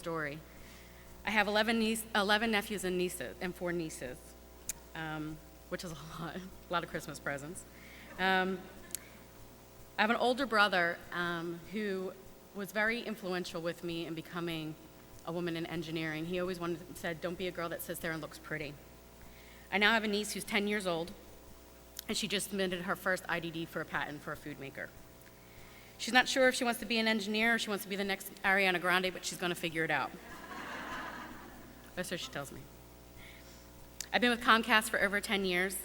story. I have 11 nephews and nieces, and 4 nieces, which is a lot of Christmas presents. I have an older brother who was very influential with me in becoming a woman in engineering. He always said, don't be a girl that sits there and looks pretty. I now have a niece who's 10 years old, and she just submitted her first IDD for a patent for a food maker. She's not sure if she wants to be an engineer or she wants to be the next Ariana Grande, but she's going to figure it out. That's what she tells me. I've been with Comcast for over 10 years,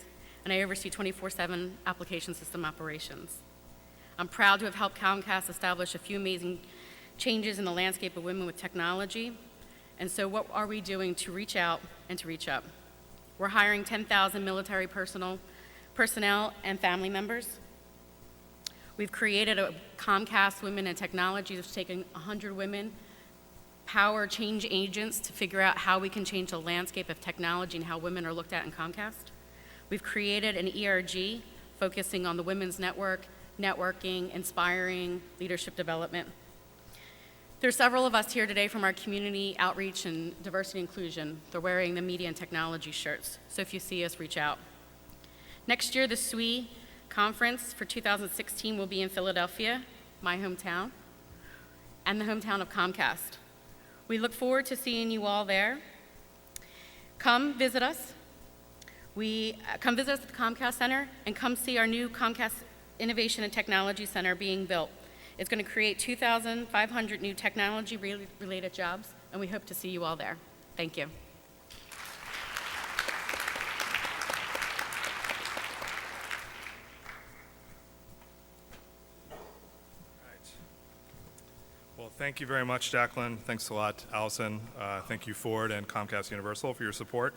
and I oversee 24/7 application system operations. I'm proud to have helped Comcast establish a few amazing changes in the landscape of women with technology. And so what are we doing to reach out and to reach up? We're hiring 10,000 military personnel and family members. We've created a Comcast Women in Technology that's taken 100 women, power change agents to figure out how we can change the landscape of technology and how women are looked at in Comcast. We've created an ERG focusing on the women's network, networking, inspiring, leadership development. There's several of us here today from our community outreach and diversity inclusion. They're wearing the media and technology shirts, so if you see us, reach out. Next year, the SWE conference for 2016 will be in Philadelphia, my hometown, and the hometown of Comcast. We look forward to seeing you all there. Come visit us. Come visit us at the Comcast Center, and come see our new Comcast Innovation and Technology Center being built. It's going to create 2,500 new technology-related jobs, and we hope to see you all there. Thank you. Well, thank you very much, Jacqueline. Thanks a lot, Allison. Thank you, Ford and Comcast Universal, for your support.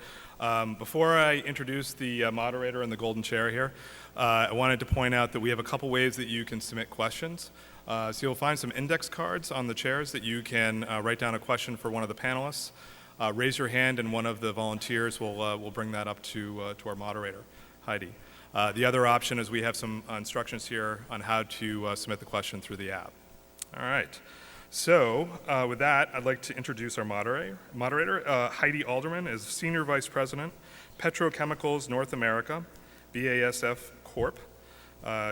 Before I introduce the moderator and the golden chair here, I wanted to point out that we have a couple ways that you can submit questions. So you'll find some index cards on the chairs that you can write down a question for one of the panelists. Raise your hand, and one of the volunteers will bring that up to our moderator, Heidi. The other option is we have some instructions here on how to submit the question through the app. All right. So with that, I'd like to introduce our moderator. Heidi Alderman is Senior Vice President, Petrochemicals North America, BASF Corp.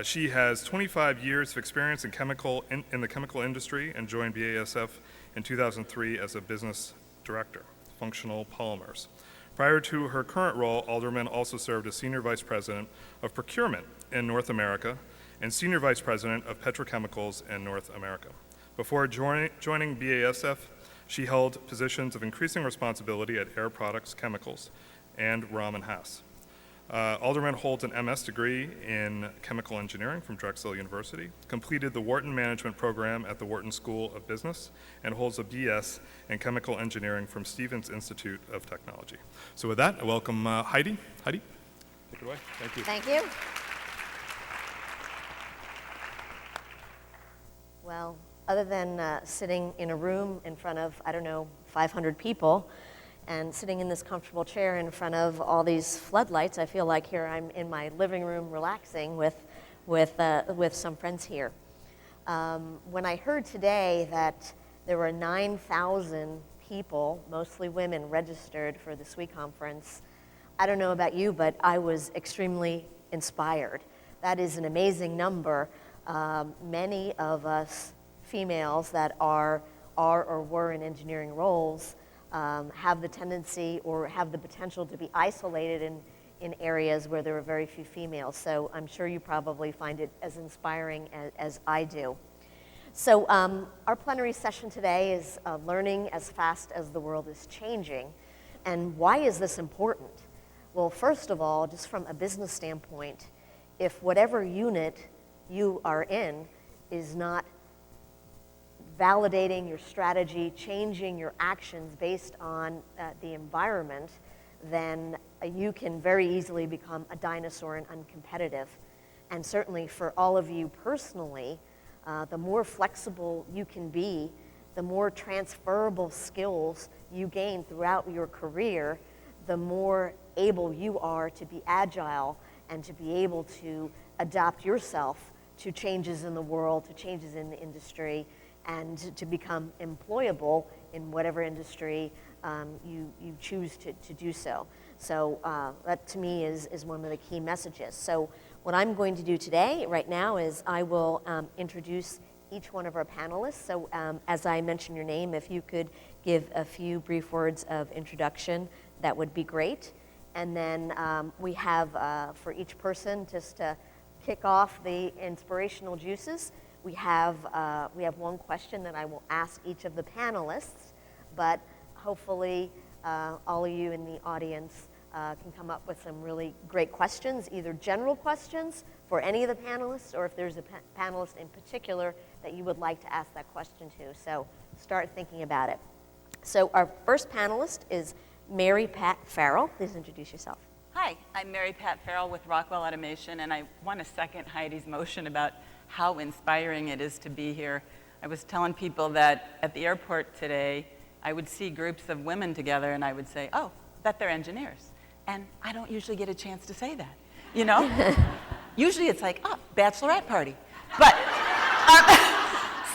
She has 25 years of experience in the chemical industry and joined BASF in 2003 as a business director, functional polymers. Prior to her current role, Alderman also served as Senior Vice President of Procurement in North America and Senior Vice President of Petrochemicals in North America. Before joining BASF, she held positions of increasing responsibility at Air Products Chemicals and Rahm & Haas. Alderman holds an MS degree in chemical engineering from Drexel University, completed the Wharton Management Program at the Wharton School of Business, and holds a BS in chemical engineering from Stevens Institute of Technology. So with that, I welcome Heidi. Heidi, take it away. Thank you. Thank you. Well, other than sitting in a room in front of, 500 people, and sitting in this comfortable chair in front of all these floodlights, I feel like here I'm in my living room relaxing with some friends here. When I heard today that there were 9,000 people, mostly women, registered for the SWE conference, I don't know about you, but I was extremely inspired. That is an amazing number. Many of us females that are or were in engineering roles have the tendency or have the potential to be isolated in areas where there are very few females. So I'm sure you probably find it as inspiring as I do. So our plenary session today is learning as fast as the world is changing. And why is this important? Well, first of all, just from a business standpoint, if whatever unit you are in is not validating your strategy, changing your actions based on the environment, then you can very easily become a dinosaur and uncompetitive. And certainly for all of you personally, the more flexible you can be, the more transferable skills you gain throughout your career, the more able you are to be agile and to be able to adapt yourself to changes in the world, to changes in the industry, and to become employable in whatever industry you choose to do so. So that to me is one of the key messages. So what I'm going to do today, right now, is I will introduce each one of our panelists. So as I mention your name, if you could give a few brief words of introduction, that would be great. And then we have, for each person, just to kick off the inspirational juices, we have one question that I will ask each of the panelists, but hopefully all of you in the audience can come up with some really great questions, either general questions for any of the panelists, or if there's a panelist in particular that you would like to ask that question to. So start thinking about it. So our first panelist is Mary Pat Farrell. Please introduce yourself. Hi, I'm Mary Pat Farrell with Rockwell Automation, and I want to second Heidi's motion about how inspiring it is to be here. I was telling people that at the airport today, I would see groups of women together, and I would say, oh, bet they're engineers. And I don't usually get a chance to say that, you know? Usually it's like, oh, bachelorette party. But,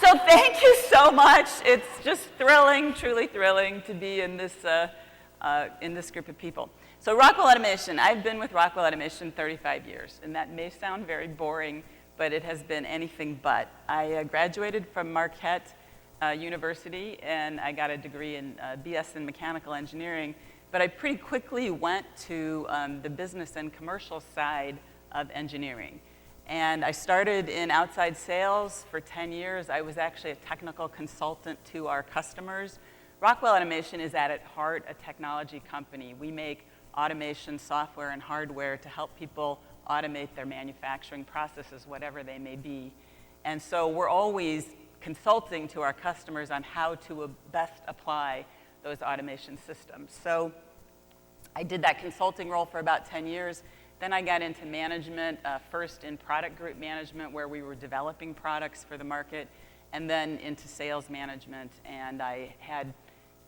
so thank you so much. It's just thrilling, truly thrilling to be in this group of people. So Rockwell Automation, I've been with Rockwell Automation 35 years, and that may sound very boring, but it has been anything but. I graduated from Marquette University, and I got a degree in BS in mechanical engineering, but I pretty quickly went to the business and commercial side of engineering. And I started in outside sales for 10 years. I was actually a technical consultant to our customers. Rockwell Automation is at heart a technology company. We make automation software and hardware to help people automate their manufacturing processes, whatever they may be. And so we're always consulting to our customers on how to best apply those automation systems. So I did that consulting role for about 10 years. Then I got into management, first in product group management, where we were developing products for the market, and then into sales management. And I had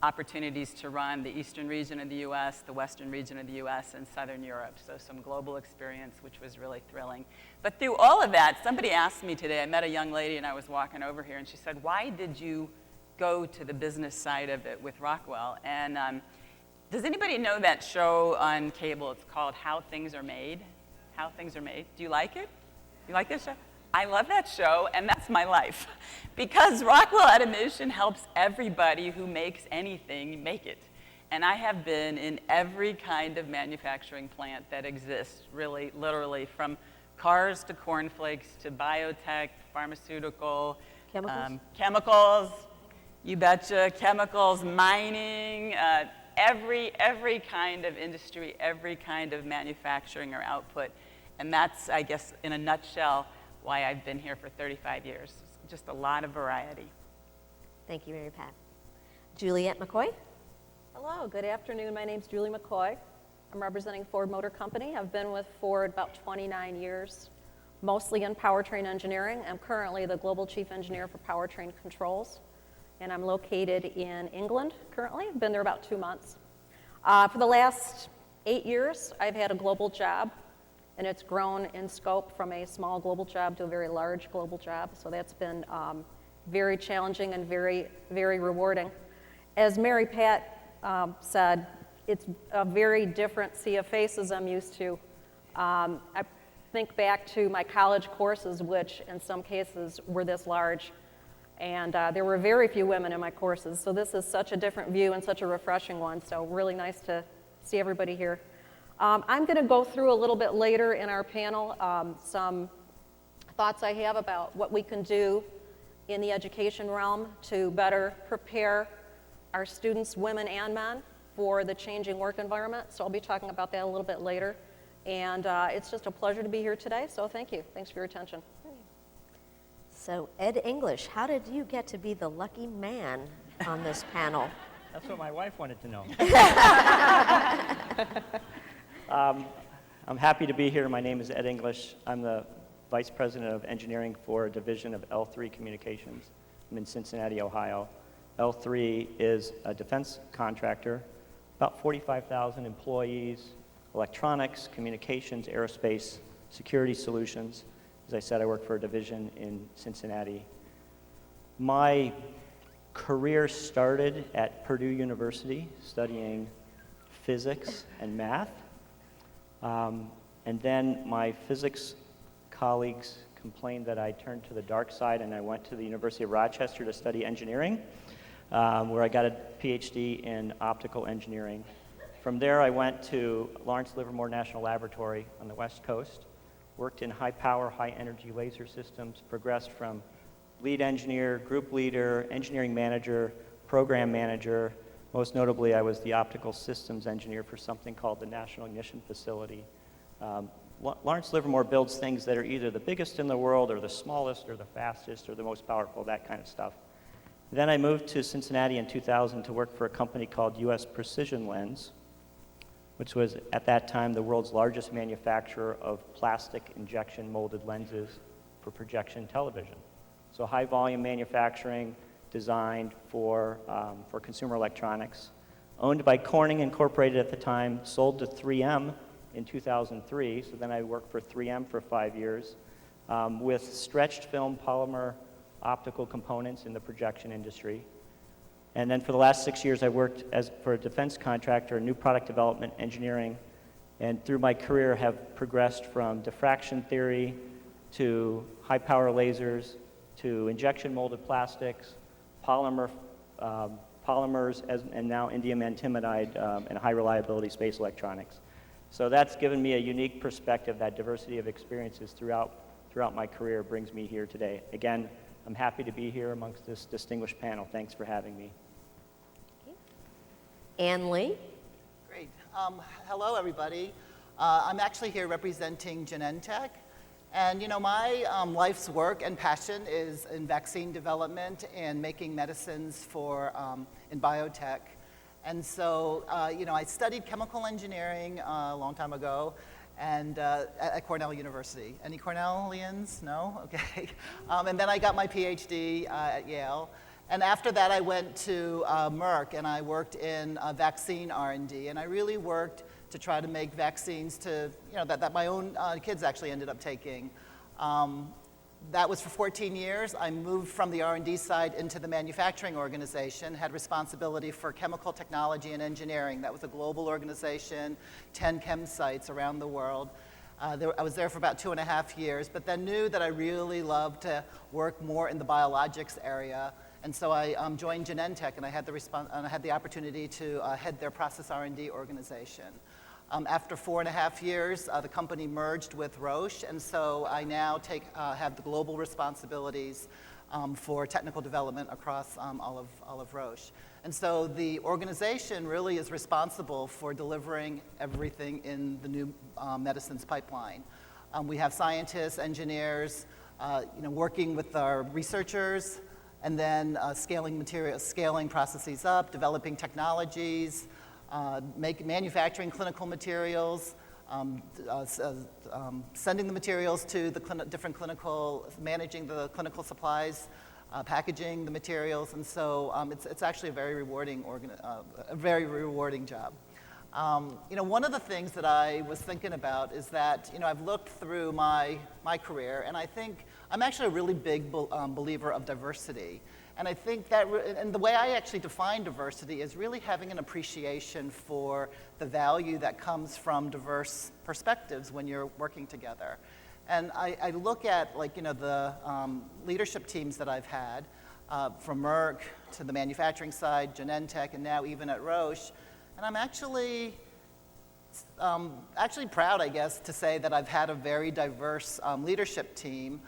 opportunities to run the eastern region of the US, the western region of the US, and southern Europe. So some global experience, which was really thrilling. But through all of that, somebody asked me today, I met a young lady and I was walking over here, and she said, why did you go to the business side of it with Rockwell? And does anybody know that show on cable? It's called How Things Are Made. How Things Are Made. Do you like it? You like this show? I love that show, and that's my life. Because Rockwell Automation helps everybody who makes anything make it. And I have been in every kind of manufacturing plant that exists, really, literally, from cars to cornflakes to biotech, pharmaceutical, chemicals, you betcha, chemicals, mining, every kind of industry, every kind of manufacturing or output. And that's, I guess, in a nutshell, why I've been here for 35 years. Just a lot of variety. Thank you, Mary Pat. Juliette McCoy. Hello, good afternoon. My name's Julie McCoy. I'm representing Ford Motor Company. I've been with Ford about 29 years, mostly in powertrain engineering. I'm currently the Global Chief Engineer for Powertrain Controls, and I'm located in England currently. I've been there about 2 months. For the last 8 years, I've had a global job, and it's grown in scope from a small global job to a very large global job. So that's been very challenging and very, very rewarding. As Mary Pat said, it's a very different sea of faces I'm used to. I think back to my college courses, which in some cases were this large. And there were very few women in my courses. So this is such a different view and such a refreshing one. So really nice to see everybody here. I'm going to go through a little bit later in our panel some thoughts I have about what we can do in the education realm to better prepare our students, women and men, for the changing work environment. So I'll be talking about that a little bit later. And it's just a pleasure to be here today, so thank you. Thanks for your attention. So Ed English, how did you get to be the lucky man on this panel? That's what my wife wanted to know. I'm happy to be here. My name is Ed English. I'm the Vice President of Engineering for a division of L3 Communications. I'm in Cincinnati, Ohio. L3 is a defense contractor, about 45,000 employees, electronics, communications, aerospace, security solutions. As I said, I work for a division in Cincinnati. My career started at Purdue University studying physics and math. And then my physics colleagues complained that I turned to the dark side, and I went to the University of Rochester to study engineering, where I got a PhD in optical engineering. From there, I went to Lawrence Livermore National Laboratory on the West Coast, worked in high power, high energy laser systems, progressed from lead engineer, group leader, engineering manager, program manager. Most notably, I was the optical systems engineer for something called the National Ignition Facility. Lawrence Livermore builds things that are either the biggest in the world or the smallest or the fastest or the most powerful, that kind of stuff. Then I moved to Cincinnati in 2000 to work for a company called US Precision Lens, which was at that time the world's largest manufacturer of plastic injection molded lenses for projection television. So high volume manufacturing designed for consumer electronics. Owned by Corning Incorporated at the time, sold to 3M in 2003, so then I worked for 3M for 5 years with stretched film polymer optical components in the projection industry. And then for the last 6 years, I worked for a defense contractor in new product development, engineering, and through my career have progressed from diffraction theory to high power lasers to injection molded plastics, polymers, and now indium antimonide and high reliability space electronics. So that's given me a unique perspective. That diversity of experiences throughout my career brings me here today. Again, I'm happy to be here amongst this distinguished panel. Thanks for having me. Ann Lee. Great. Hello, everybody. I'm actually here representing Genentech. And, you know, my life's work and passion is in vaccine development and making medicines in biotech. And so, you know, I studied chemical engineering a long time ago and at Cornell University. Any Cornellians? No? Okay. And then I got my PhD at Yale. And after that, I went to Merck, and I worked in vaccine R&D. And I really worked to try to make vaccines that my own kids actually ended up taking. That was for 14 years. I moved from the R&D side into the manufacturing organization, had responsibility for chemical technology and engineering. That was a global organization, 10 chem sites around the world. I was there for about 2.5 years, but then knew that I really loved to work more in the biologics area. And so I joined Genentech, and I had the opportunity to head their process R&D organization. After 4.5 years, the company merged with Roche, and so I now have the global responsibilities for technical development across all of Roche. And so the organization really is responsible for delivering everything in the new medicines pipeline. We have scientists, engineers, working with our researchers, and then scaling processes up, developing technologies, manufacturing clinical materials, sending the materials to the managing the clinical supplies, packaging the materials, and so it's actually a very rewarding job. One of the things that I was thinking about is that I've looked through my career, and I think I'm actually a really big believer of diversity. And I think that, and the way I actually define diversity is really having an appreciation for the value that comes from diverse perspectives when you're working together. And I look at the leadership teams that I've had, from Merck to the manufacturing side, Genentech, and now even at Roche, and I'm actually proud, I guess, to say that I've had a very diverse leadership team.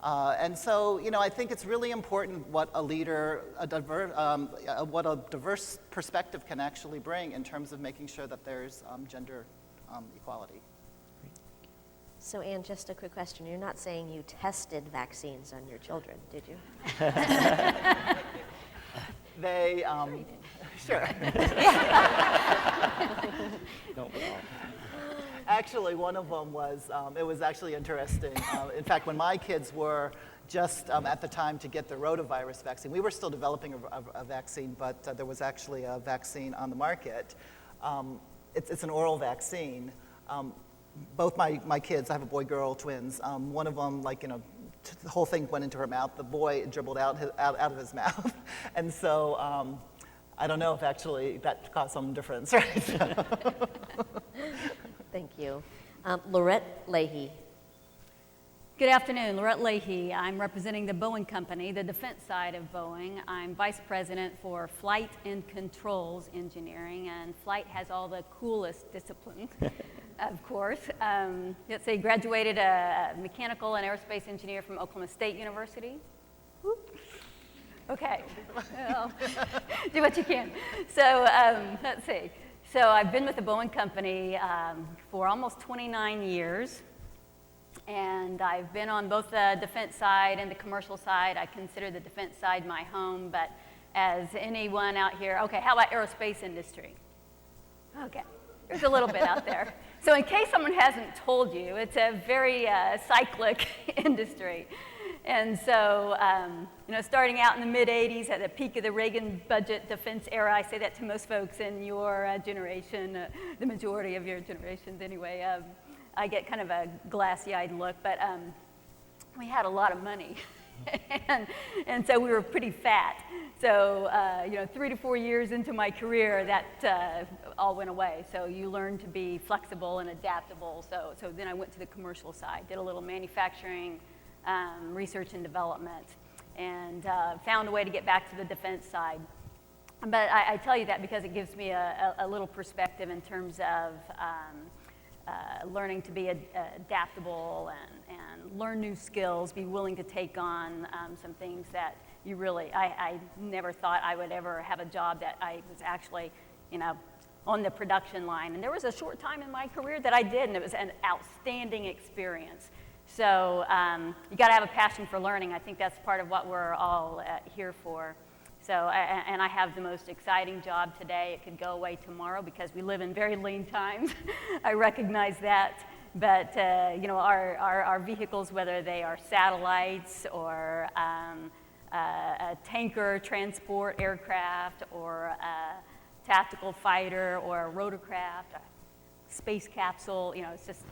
And so, I think it's really important what what a diverse perspective can actually bring in terms of making sure that there's gender equality. So, Ann, just a quick question. You're not saying you tested vaccines on your children, did you? They, sure. No, Actually, one of them was, it was actually interesting. In fact, when my kids were just at the time to get the rotavirus vaccine, we were still developing a vaccine, but there was actually a vaccine on the market. It's an oral vaccine. Both my kids, I have a boy-girl twins. One of them, the whole thing went into her mouth. The boy dribbled out of his mouth. And so I don't know if actually that caused some difference, right? Thank you. Lorette Leahy. Good afternoon, Lorette Leahy. I'm representing the Boeing Company, the defense side of Boeing. I'm Vice President for Flight and Controls Engineering, and flight has all the coolest disciplines, of course. Let's say graduated a mechanical and aerospace engineer from Oklahoma State University. Whoop. Okay, well, do what you can. So let's see. So I've been with the Boeing Company for almost 29 years. And I've been on both the defense side and the commercial side. I consider the defense side my home, but as anyone out here, okay, how about aerospace industry? Okay, there's a little bit out there. So in case someone hasn't told you, it's a very cyclic industry. And so, starting out in the mid-'80s at the peak of the Reagan budget defense era, I say that to most folks in your generation, the majority of your generations anyway, I get kind of a glassy-eyed look, but we had a lot of money, and so we were pretty fat. So 3 to 4 years into my career, that all went away. So you learn to be flexible and adaptable. So then I went to the commercial side, did a little manufacturing, research and development, and found a way to get back to the defense side. But I tell you that because it gives me a little perspective in terms of learning to be adaptable and learn new skills, be willing to take on some things that you really, I never thought I would ever have a job that I was actually, on the production line. And there was a short time in my career that I did, and it was an outstanding experience. So you got to have a passion for learning. I think that's part of what we're all here for. So, and I have the most exciting job today. It could go away tomorrow because we live in very lean times. I recognize that. But, our vehicles, whether they are satellites or a tanker transport aircraft or a tactical fighter or a rotorcraft, a space capsule, it's just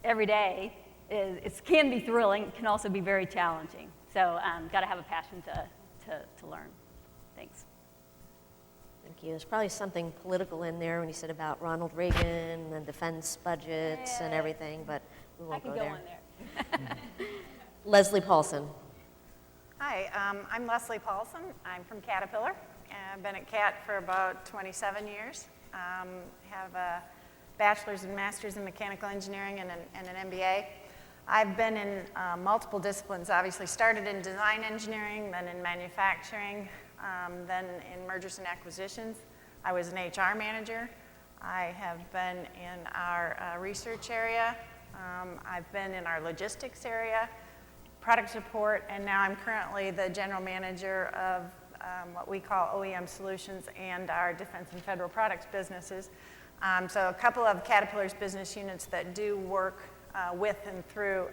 every day. It can be thrilling. It can also be very challenging. So, got to have a passion to learn. Thanks. Thank you. There's probably something political in there when you said about Ronald Reagan and defense budgets and everything, but we won't go there. I can go on there. Leslie Paulson. Hi, I'm Leslie Paulson. I'm from Caterpillar. I've been at CAT for about 27 years. Have a bachelor's and master's in mechanical engineering and an MBA. I've been in multiple disciplines, obviously started in design engineering, then in manufacturing, then in mergers and acquisitions. I was an HR manager. I have been in our research area. I've been in our logistics area, product support, and now I'm currently the general manager of what we call OEM Solutions and our defense and federal products businesses. So a couple of Caterpillar's business units that do work with and through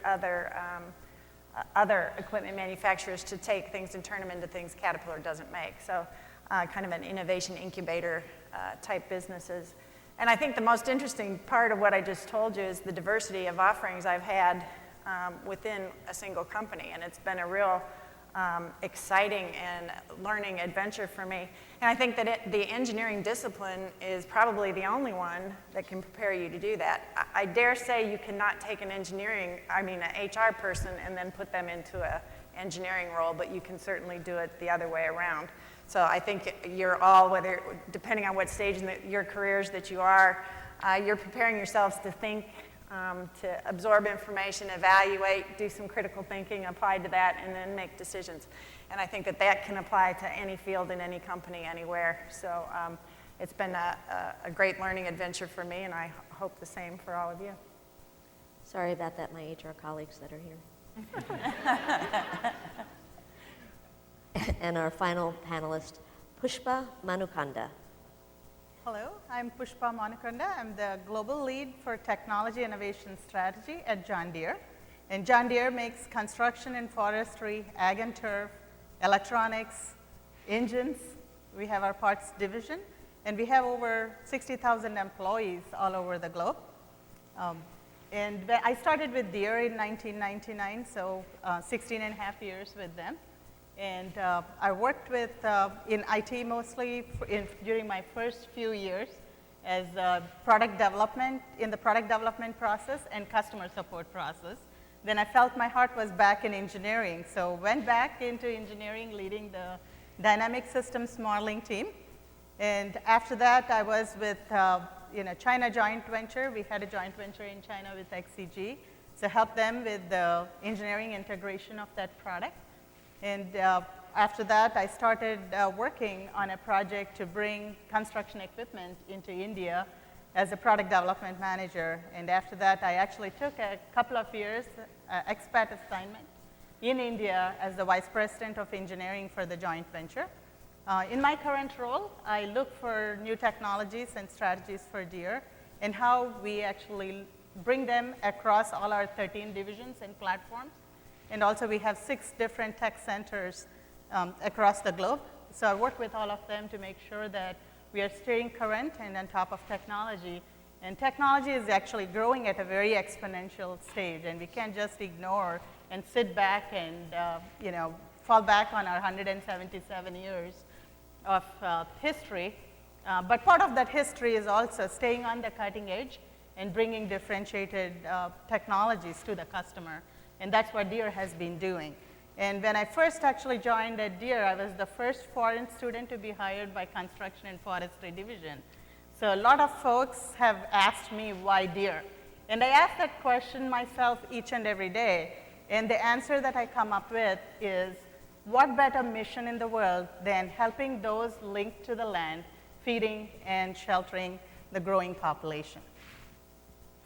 other equipment manufacturers to take things and turn them into things Caterpillar doesn't make. So kind of an innovation incubator type businesses. And I think the most interesting part of what I just told you is the diversity of offerings I've had within a single company. And it's been a real exciting and learning adventure for me. And I think that the engineering discipline is probably the only one that can prepare you to do that. I dare say you cannot take an HR person and then put them into an engineering role, but you can certainly do it the other way around. So I think you're all, depending on what stage in your careers that you are, you're preparing yourselves to think, to absorb information, evaluate, do some critical thinking applied to that, and then make decisions. And I think that can apply to any field in any company, anywhere. So it's been a great learning adventure for me, and I hope the same for all of you. Sorry about that, my HR colleagues that are here. And our final panelist, Pushpa Manukanda. Hello, I'm Pushpa Manukanda. I'm the Global Lead for Technology Innovation Strategy at John Deere. And John Deere makes construction and forestry, ag and turf, electronics, engines. We have our parts division. And we have over 60,000 employees all over the globe. I started with Deere in 1999, so 16 and a half years with them. And I worked with, in IT mostly during my first few years as product development, in the product development process and customer support process. Then I felt my heart was back in engineering, so went back into engineering, leading the dynamic systems modeling team. And after that, I was with China joint venture. We had a joint venture in China with XCG, so helped them with the engineering integration of that product. And after that, I started working on a project to bring construction equipment into India as a product development manager. And after that, I actually took a couple of years expat assignment in India as the vice president of engineering for the joint venture. In my current role, I look for new technologies and strategies for Deere and how we actually bring them across all our 13 divisions and platforms. And also we have 6 different tech centers across the globe. So I work with all of them to make sure that we are staying current and on top of technology. And technology is actually growing at a very exponential stage, and we can't just ignore and sit back and fall back on our 177 years of history. But part of that history is also staying on the cutting edge and bringing differentiated technologies to the customer. And that's what Deere has been doing. And when I first actually joined at Deere, I was the first foreign student to be hired by Construction and Forestry Division. So a lot of folks have asked me why Deere. And I ask that question myself each and every day. And the answer that I come up with is, what better mission in the world than helping those linked to the land, feeding and sheltering the growing population?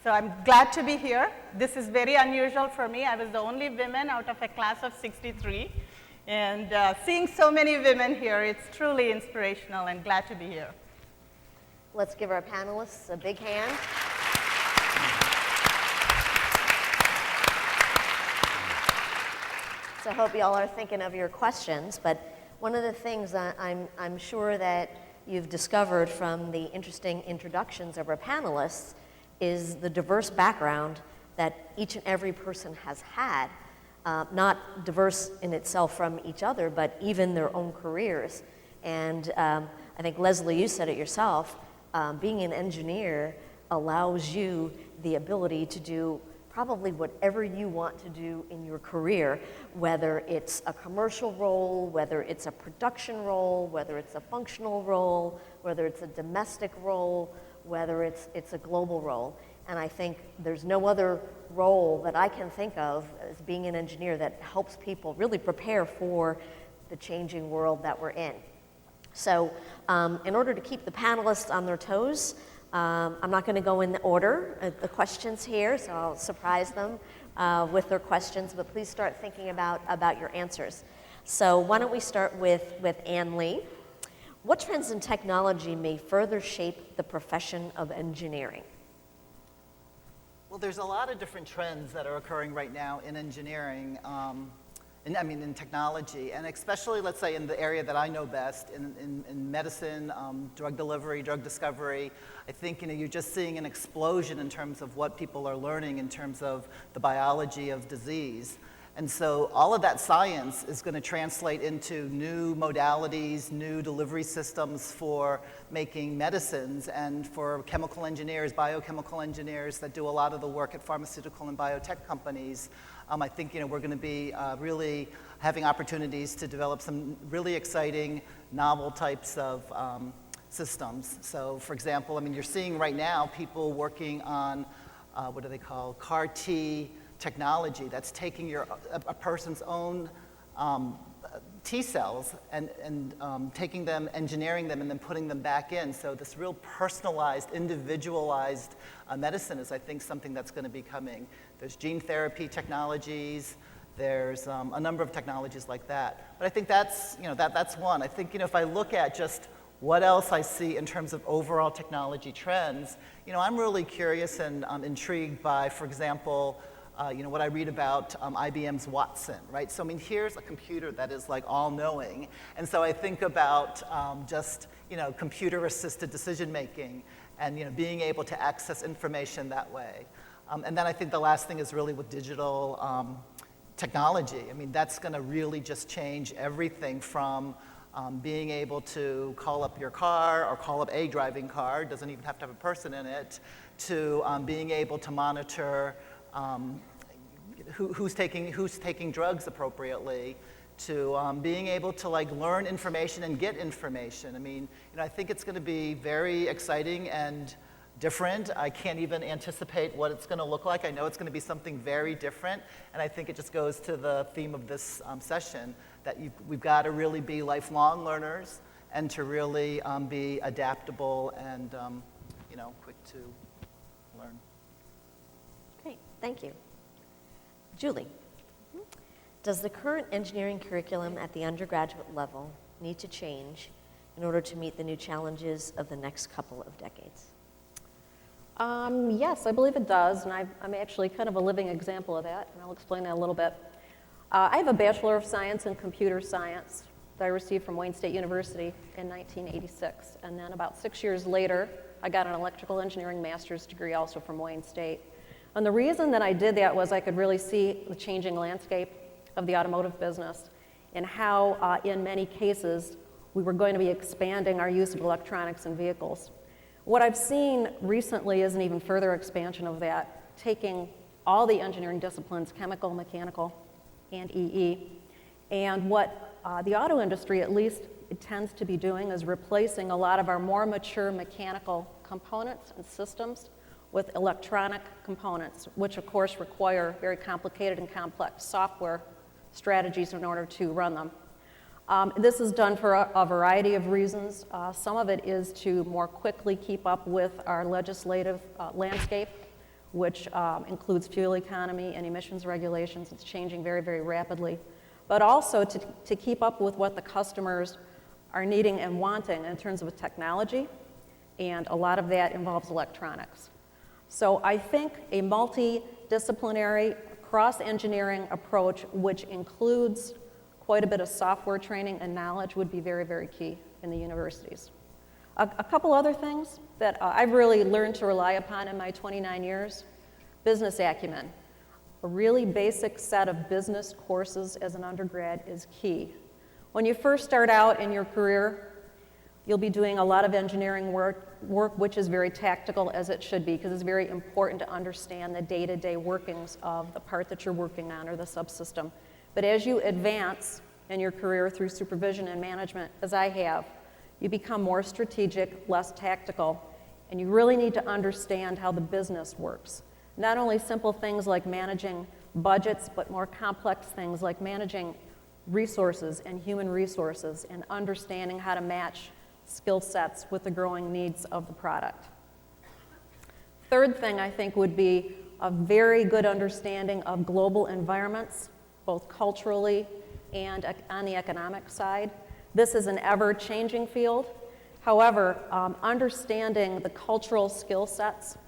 So I'm glad to be here. This is very unusual for me. I was the only woman out of a class of 63. And seeing so many women here, it's truly inspirational and glad to be here. Let's give our panelists a big hand. So I hope you all are thinking of your questions, but one of the things I'm sure that you've discovered from the interesting introductions of our panelists is the diverse background that each and every person has had, not diverse in itself from each other, but even their own careers. And I think, Leslie, you said it yourself, being an engineer allows you the ability to do probably whatever you want to do in your career, whether it's a commercial role, whether it's a production role, whether it's a functional role, whether it's a domestic role, whether it's a global role. And I think there's no other role that I can think of as being an engineer that helps people really prepare for the changing world that we're in. So in order to keep the panelists on their toes, I'm not going to go in the order of the questions here, so I'll surprise them with their questions, but please start thinking about your answers. So why don't we start with Ann Lee. What trends in technology may further shape the profession of engineering? Well, there's a lot of different trends that are occurring right now in engineering, in technology, and especially, let's say, in the area that I know best, in medicine, drug delivery, drug discovery. I think you're just seeing an explosion in terms of what people are learning in terms of the biology of disease. And so all of that science is going to translate into new modalities, new delivery systems for making medicines, and for chemical engineers, biochemical engineers that do a lot of the work at pharmaceutical and biotech companies. I think we're going to be really having opportunities to develop some really exciting, novel types of systems. So, for example, you're seeing right now people working on what do they call CAR-T technology that's taking a person's own T cells and taking them, engineering them, and then putting them back in. So this real personalized, individualized medicine is, I think, something that's going to be coming. There's gene therapy technologies. There's a number of technologies like that. But I think that's one. I think if I look at just what else I see in terms of overall technology trends, I'm really curious and intrigued by, for example, what I read about IBM's Watson, right? So here's a computer that is like all-knowing, and so I think about just computer-assisted decision-making and being able to access information that way. And then I think the last thing is really with digital technology. I mean, that's going to really just change everything from being able to call up your car or call up a driving car, doesn't even have to have a person in it, to being able to monitor who's taking drugs appropriately, to being able to like learn information and get information. I mean, I think it's going to be very exciting and different. I can't even anticipate what it's going to look like. I know it's going to be something very different, and I think it just goes to the theme of this session that we've got to really be lifelong learners and to really be adaptable and quick to learn. Great, thank you. Julie, does the current engineering curriculum at the undergraduate level need to change in order to meet the new challenges of the next couple of decades? Yes, I believe it does, and I'm actually kind of a living example of that, and I'll explain that a little bit. I have a Bachelor of Science in Computer Science that I received from Wayne State University in 1986, and then about 6 years later, I got an electrical engineering master's degree also from Wayne State. And the reason that I did that was I could really see the changing landscape of the automotive business and how, in many cases, we were going to be expanding our use of electronics in vehicles. What I've seen recently is an even further expansion of that, taking all the engineering disciplines, chemical, mechanical, and EE, and what the auto industry, at least, it tends to be doing is replacing a lot of our more mature mechanical components and systems with electronic components, which of course require very complicated and complex software strategies in order to run them. This is done for a variety of reasons. Some of it is to more quickly keep up with our legislative landscape, which includes fuel economy and emissions regulations. It's changing very, very rapidly. But also to keep up with what the customers are needing and wanting in terms of technology, and a lot of that involves electronics. So I think a multidisciplinary, cross-engineering approach, which includes quite a bit of software training and knowledge, would be very, very key in the universities. A couple other things that I've really learned to rely upon in my 29 years: business acumen. A really basic set of business courses as an undergrad is key. When you first start out in your career, you'll be doing a lot of engineering work which is very tactical, as it should be, because it's very important to understand the day-to-day workings of the part that you're working on or the subsystem. But as you advance in your career through supervision and management, as I have, you become more strategic, less tactical, and you really need to understand how the business works. Not only simple things like managing budgets, but more complex things like managing resources and human resources and understanding how to match skill sets with the growing needs of the product. Third thing I think would be a very good understanding of global environments, both culturally and on the economic side. This is an ever-changing field. However, understanding the cultural skill sets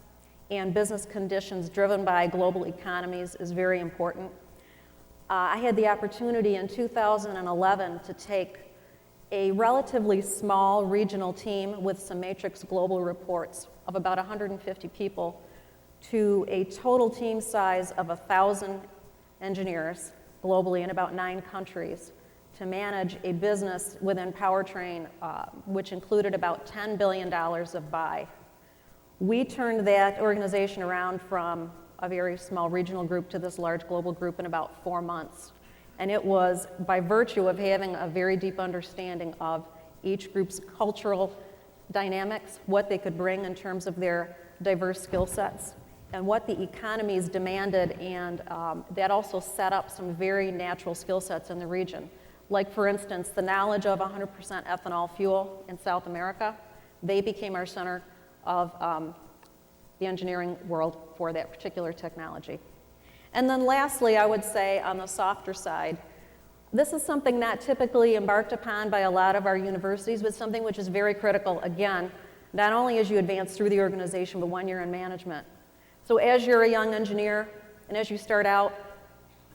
and business conditions driven by global economies is very important. I had the opportunity in 2011 to take a relatively small regional team with some matrix global reports of about 150 people to a total team size of 1,000 engineers globally in about 9 countries to manage a business within powertrain, which included about $10 billion of buy. We turned that organization around from a very small regional group to this large global group in about 4 months. And it was by virtue of having a very deep understanding of each group's cultural dynamics, what they could bring in terms of their diverse skill sets, and what the economies demanded, and that also set up some very natural skill sets in the region. Like, for instance, the knowledge of 100% ethanol fuel in South America. They became our center of the engineering world for that particular technology. And then lastly, I would say on the softer side, this is something not typically embarked upon by a lot of our universities, but something which is very critical, again, not only as you advance through the organization, but when you're in management. So as you're a young engineer, and as you start out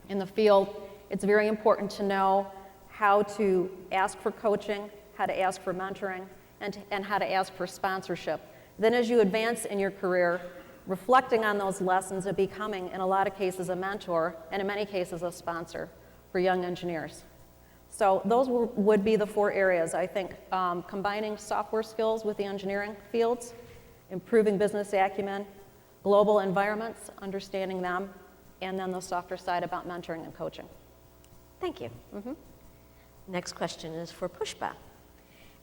in the field, it's very important to know how to ask for coaching, how to ask for mentoring, and how to ask for sponsorship. Then as you advance in your career, reflecting on those lessons and becoming, in a lot of cases, a mentor, and in many cases, a sponsor for young engineers. So those would be the 4 areas, I think, combining software skills with the engineering fields, improving business acumen, global environments, understanding them, and then the softer side about mentoring and coaching. Thank you. Next question is for Pushpa.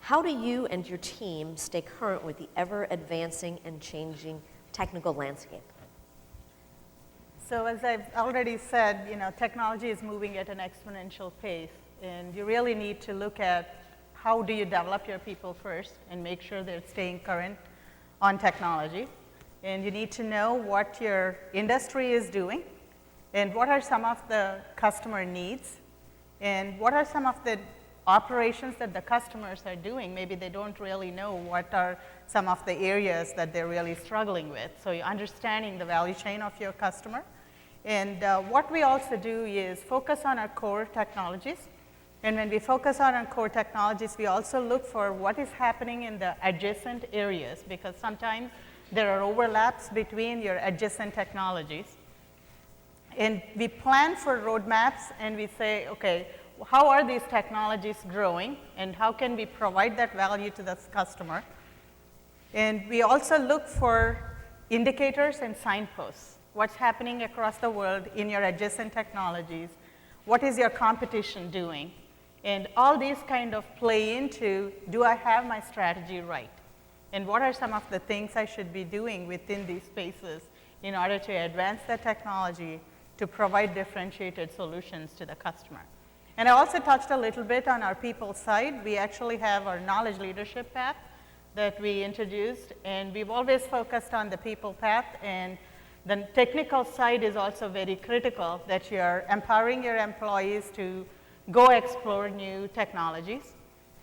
How do you and your team stay current with the ever-advancing and changing technical landscape? So as I've already said, technology is moving at an exponential pace, and you really need to look at how do you develop your people first and make sure they're staying current on technology. And you need to know what your industry is doing and what are some of the customer needs and what are some of the operations that the customers are doing. Maybe they don't really know what are some of the areas that they're really struggling with. So you're understanding the value chain of your customer. And what we also do is focus on our core technologies. And when we focus on our core technologies, we also look for what is happening in the adjacent areas, because sometimes there are overlaps between your adjacent technologies. And we plan for roadmaps and we say, okay, how are these technologies growing and how can we provide that value to the customer? And we also look for indicators and signposts. What's happening across the world in your adjacent technologies? What is your competition doing? And all these kind of play into, do I have my strategy right? And what are some of the things I should be doing within these spaces in order to advance the technology to provide differentiated solutions to the customer? And I also touched a little bit on our people side. We actually have our knowledge leadership path that we introduced, and we've always focused on the people path, and the technical side is also very critical, that you're empowering your employees to go explore new technologies.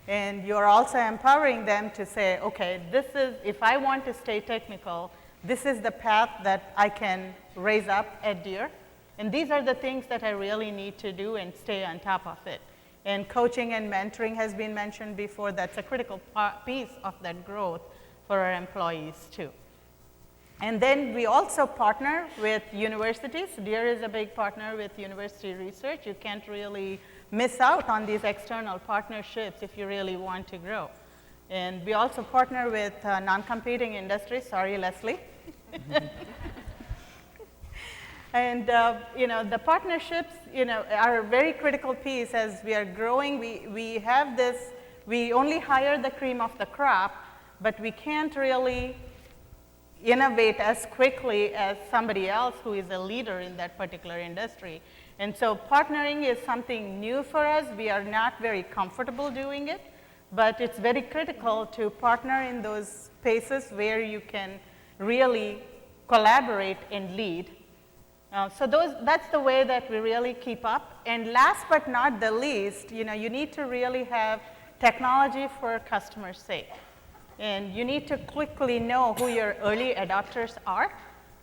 And you're also empowering them to say, okay, this is, if I want to stay technical, this is the path that I can raise up at Deere. And these are the things that I really need to do and stay on top of it. And coaching and mentoring has been mentioned before. That's a critical piece of that growth for our employees too. And then we also partner with universities. Deere is a big partner with university research. You can't really miss out on these external partnerships if you really want to grow. And we also partner with non-competing industries. Sorry, Leslie. And the partnerships are a very critical piece as we are growing. We have this, we only hire the cream of the crop, but we can't really innovate as quickly as somebody else who is a leader in that particular industry. And so partnering is something new for us. We are not very comfortable doing it, but it's very critical to partner in those spaces where you can really collaborate and lead. So that's the way that we really keep up. And last but not the least, you need to really have technology for customer's sake. And you need to quickly know who your early adopters are.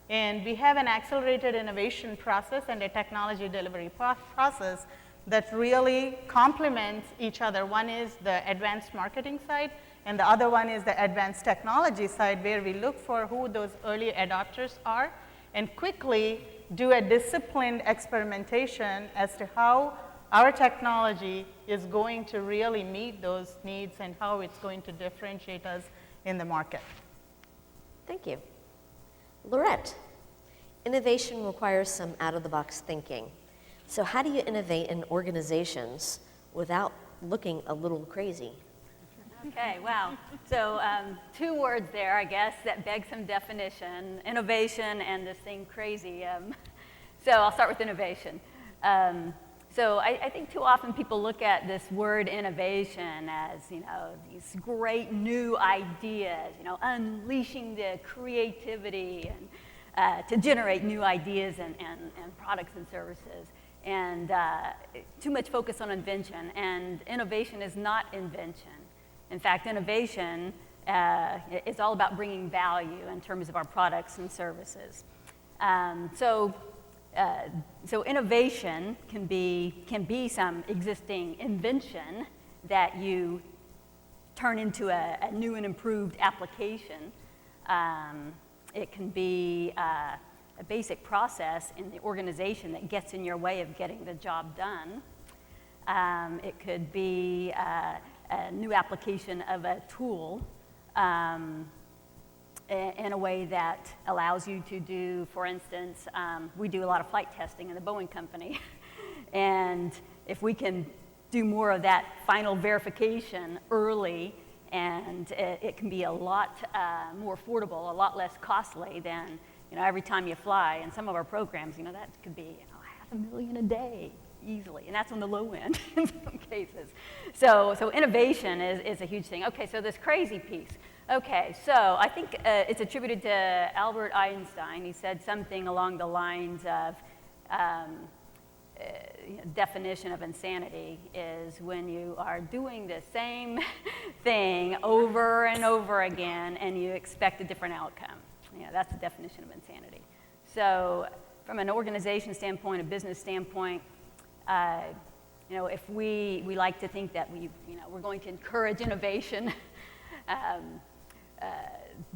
And we have an accelerated innovation process and a technology delivery process that really complements each other. One is the advanced marketing side, and the other one is the advanced technology side, where we look for who those early adopters are and quickly do a disciplined experimentation as to how our technology is going to really meet those needs and how it's going to differentiate us in the market. Thank you. Lorette, innovation requires some out-of-the-box thinking. So how do you innovate in organizations without looking a little crazy? Okay, wow. So 2 words there, I guess, that beg some definition: innovation and this thing crazy. So I'll start with innovation. So I think too often people look at this word innovation as, these great new ideas, unleashing the creativity and to generate new ideas and products and services. And too much focus on invention, and innovation is not invention. In fact, innovation is all about bringing value in terms of our products and services. So innovation can be some existing invention that you turn into a new and improved application. It can be a basic process in the organization that gets in your way of getting the job done. It could be a new application of a tool in a way that allows you to do, for instance, we do a lot of flight testing in the Boeing company. And if we can do more of that final verification early, and it can be a lot more affordable, a lot less costly than, every time you fly. In some of our programs, that could be, $500,000 a day easily, and that's on the low end in some cases. So innovation is a huge thing. Okay, so this crazy piece. Okay, so I think it's attributed to Albert Einstein. He said something along the lines of, definition of insanity is when you are doing the same thing over and over again and you expect a different outcome. That's the definition of insanity. So from an organization standpoint, a business standpoint, if we like to think that we're going to encourage innovation,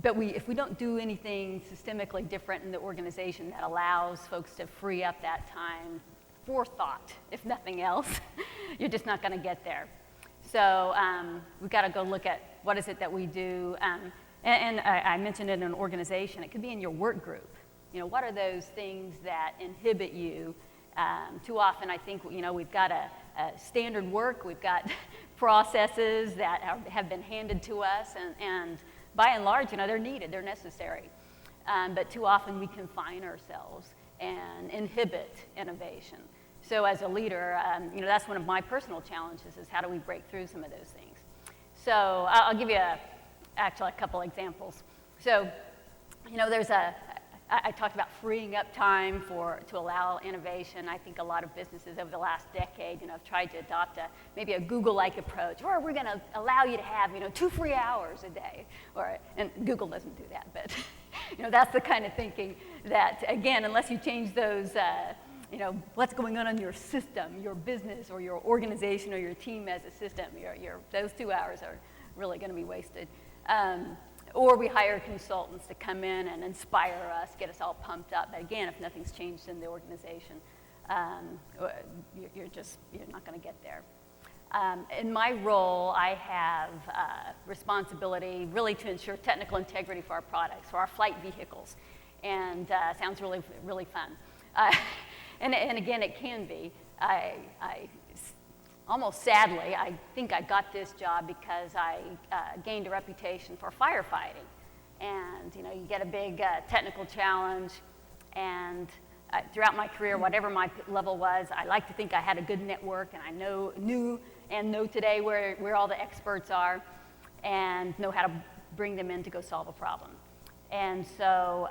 but if we don't do anything systemically different in the organization that allows folks to free up that time for thought, if nothing else, you're just not going to get there. So we've got to go look at what is it that we do. And I mentioned it in an organization. It could be in your work group. What are those things that inhibit you? Too often, I think, we've got a standard work. We've got processes that have been handed to us. And by and large, they're needed. They're necessary. But too often, we confine ourselves and inhibit innovation. So as a leader, that's one of my personal challenges is how do we break through some of those things. So I'll give you actually a couple examples. So, I talked about freeing up time to allow innovation. I think a lot of businesses over the last decade, have tried to adopt maybe a Google-like approach, or we're going to allow you to have, 2 free hours a day. And Google doesn't do that, but that's the kind of thinking that, again, unless you change those, what's going on in your system, your business, or your organization, or your team as a system, those 2 hours are really going to be wasted. Or we hire consultants to come in and inspire us, get us all pumped up. But again, if nothing's changed in the organization, you're not going to get there. In my role, I have responsibility really to ensure technical integrity for our products, for our flight vehicles. And sounds really, really fun. And again, it can be. Almost sadly, I think I got this job because I gained a reputation for firefighting. And, you get a big technical challenge. And throughout my career, whatever my level was, I like to think I had a good network. And I knew today where all the experts are and know how to bring them in to go solve a problem. And so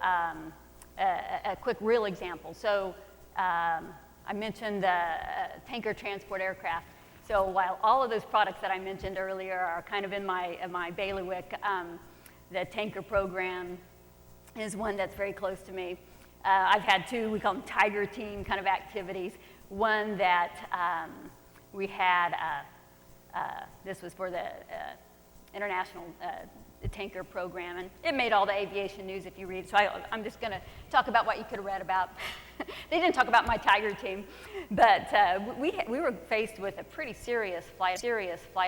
a quick real example. So I mentioned the tanker transport aircraft. So while all of those products that I mentioned earlier are kind of in my bailiwick, the tanker program is one that's very close to me. I've had 2, we call them Tiger Team kind of activities. One that we had, this was for the international tanker program, and it made all the aviation news if you read. So I'm just going to talk about what you could have read about. They didn't talk about my Tiger Team, but we were faced with a pretty serious flight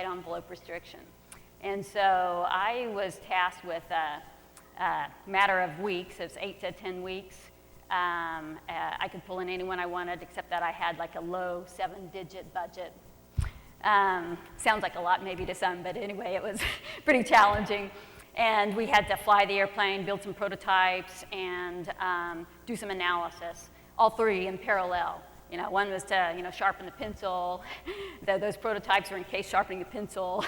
envelope restriction. And so I was tasked with a matter of weeks. It's 8 to 10 weeks. I could pull in anyone I wanted, except that I had like a low 7-digit budget. Sounds like a lot maybe to some, but anyway, it was pretty challenging. And we had to fly the airplane, build some prototypes, and do some analysis, all 3 in parallel. One was to, sharpen the pencil. Those prototypes were in case sharpening the pencil,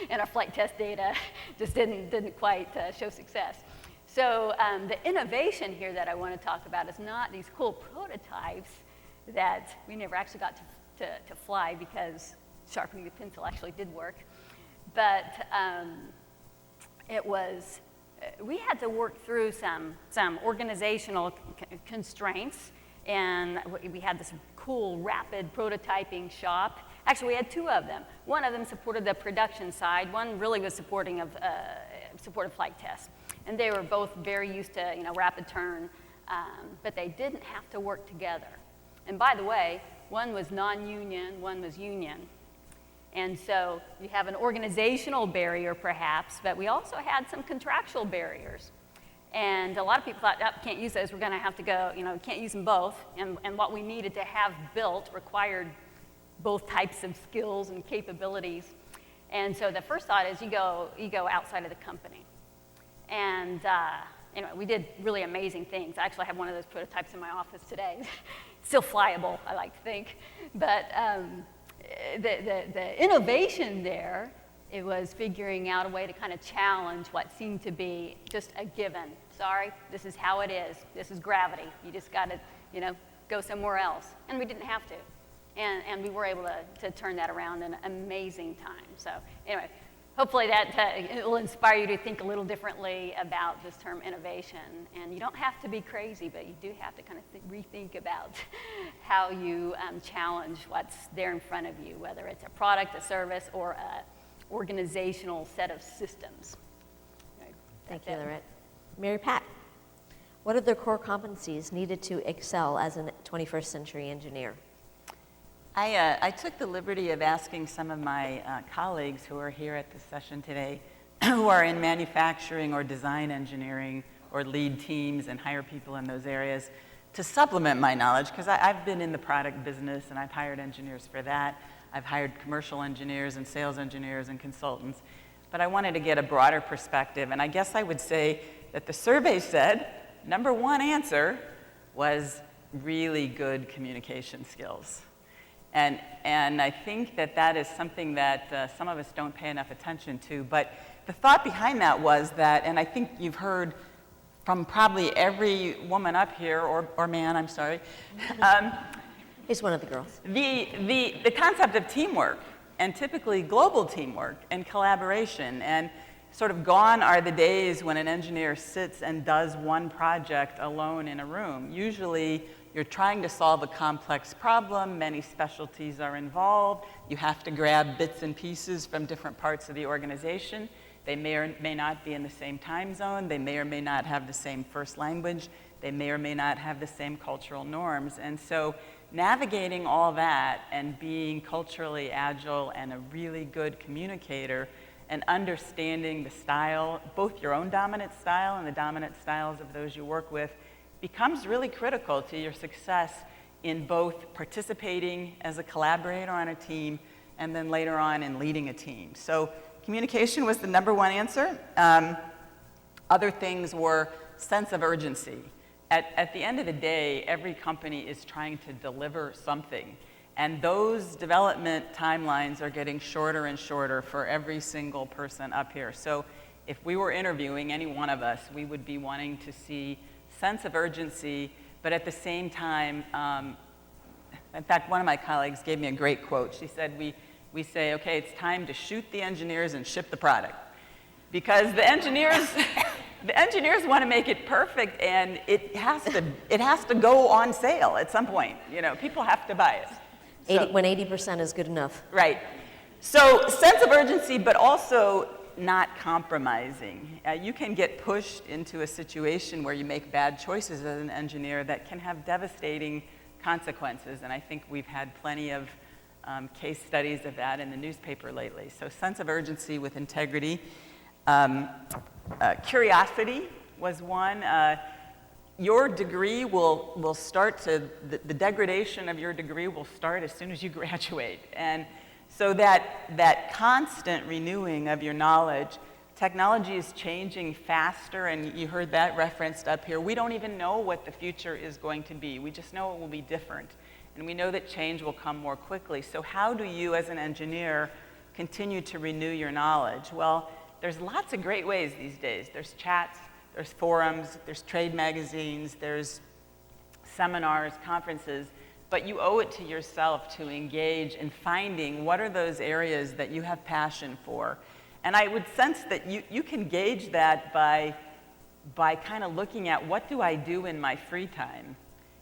and our flight test data just didn't quite show success. So the innovation here that I want to talk about is not these cool prototypes that we never actually got to fly because sharpening the pencil actually did work. But it was, we had to work through some organizational constraints, and we had this cool rapid prototyping shop. Actually, we had 2 of them. One of them supported the production side. One really was supportive flight tests. And they were both very used to, rapid turn, but they didn't have to work together. And by the way, one was non-union, one was union. And so you have an organizational barrier, perhaps, but we also had some contractual barriers. And a lot of people thought, oh, can't use those, we're going to have to go, can't use them both. And what we needed to have built required both types of skills and capabilities. And so the first thought is you go outside of the company. And anyway, we did really amazing things. I actually have one of those prototypes in my office today. Still flyable, I like to think. But the innovation there, it was figuring out a way to kind of challenge what seemed to be just a given. Sorry, this is how it is. This is gravity. You just got to, go somewhere else. And we didn't have to. And we were able to turn that around in an amazing time. So anyway, hopefully that it will inspire you to think a little differently about this term innovation. And you don't have to be crazy, but you do have to kind of rethink about how you challenge what's there in front of you, whether it's a product, a service, or an organizational set of systems. Thank you, Lorette. Mary Pat, what are the core competencies needed to excel as a 21st century engineer? I took the liberty of asking some of my colleagues who are here at this session today, who are in manufacturing or design engineering or lead teams and hire people in those areas, to supplement my knowledge, because I've been in the product business and I've hired engineers for that. I've hired commercial engineers and sales engineers and consultants. But I wanted to get a broader perspective, and I guess I would say that the survey said number one answer was really good communication skills. And I think that is something that some of us don't pay enough attention to. But the thought behind that was that, and I think you've heard from probably every woman up here, or man, I'm sorry. He's one of the girls. The concept of teamwork, and typically global teamwork and collaboration. And sort of gone are the days when an engineer sits and does one project alone in a room. Usually, you're trying to solve a complex problem, many specialties are involved, you have to grab bits and pieces from different parts of the organization. They may or may not be in the same time zone, they may or may not have the same first language, they may or may not have the same cultural norms. And so navigating all that and being culturally agile and a really good communicator and understanding the style, both your own dominant style and the dominant styles of those you work with, becomes really critical to your success in both participating as a collaborator on a team and then later on in leading a team. So communication was the number one answer. Other things were sense of urgency. At the end of the day, every company is trying to deliver something. And those development timelines are getting shorter and shorter for every single person up here. So if we were interviewing any one of us, we would be wanting to see sense of urgency, but at the same time, in fact, one of my colleagues gave me a great quote. She said, we say, okay, it's time to shoot the engineers and ship the product. Because the engineers want to make it perfect, and it has to go on sale at some point. People have to buy it. When 80% is good enough. Right. So sense of urgency, but also not compromising. You can get pushed into a situation where you make bad choices as an engineer that can have devastating consequences, and I think we've had plenty of case studies of that in the newspaper lately. So sense of urgency with integrity. Curiosity was one. Your degree will start to, the degradation of your degree will start as soon as you graduate. And so that constant renewing of your knowledge, technology is changing faster, and you heard that referenced up here. We don't even know what the future is going to be. We just know it will be different. And we know that change will come more quickly. So how do you, as an engineer, continue to renew your knowledge? Well, there's lots of great ways these days. There's chats, there's forums, there's trade magazines, there's seminars, conferences. But you owe it to yourself to engage in finding what are those areas that you have passion for. And I would sense that you can gauge that by kind of looking at what do I do in my free time.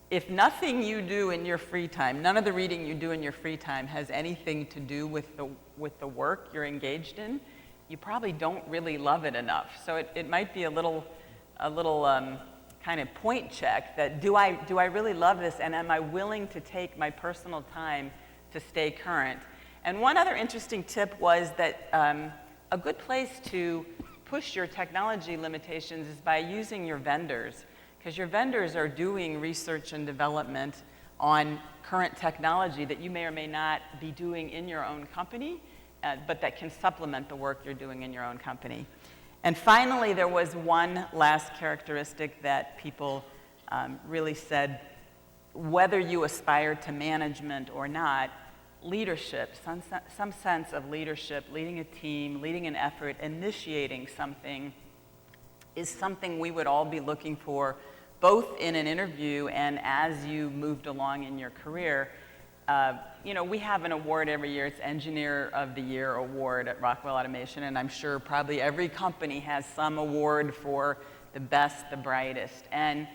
If nothing you do in your free time, none of the reading you do in your free time has anything to do with the work you're engaged in, you probably don't really love it enough. So it might be a little little kind of point check that do I really love this, and am I willing to take my personal time to stay current? And one other interesting tip was that a good place to push your technology limitations is by using your vendors, because your vendors are doing research and development on current technology that you may or may not be doing in your own company, but that can supplement the work you're doing in your own company. And finally, there was one last characteristic that people really said, whether you aspire to management or not, leadership, some sense of leadership, leading a team, leading an effort, initiating something, is something we would all be looking for, both in an interview and as you moved along in your career. You know, we have an award every year. It's Engineer of the Year award at Rockwell Automation, and I'm sure probably every company has some award for the best, the brightest. And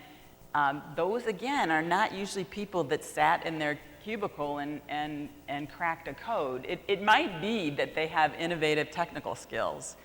those, again, are not usually people that sat in their cubicle and cracked a code. It might be that they have innovative technical skills,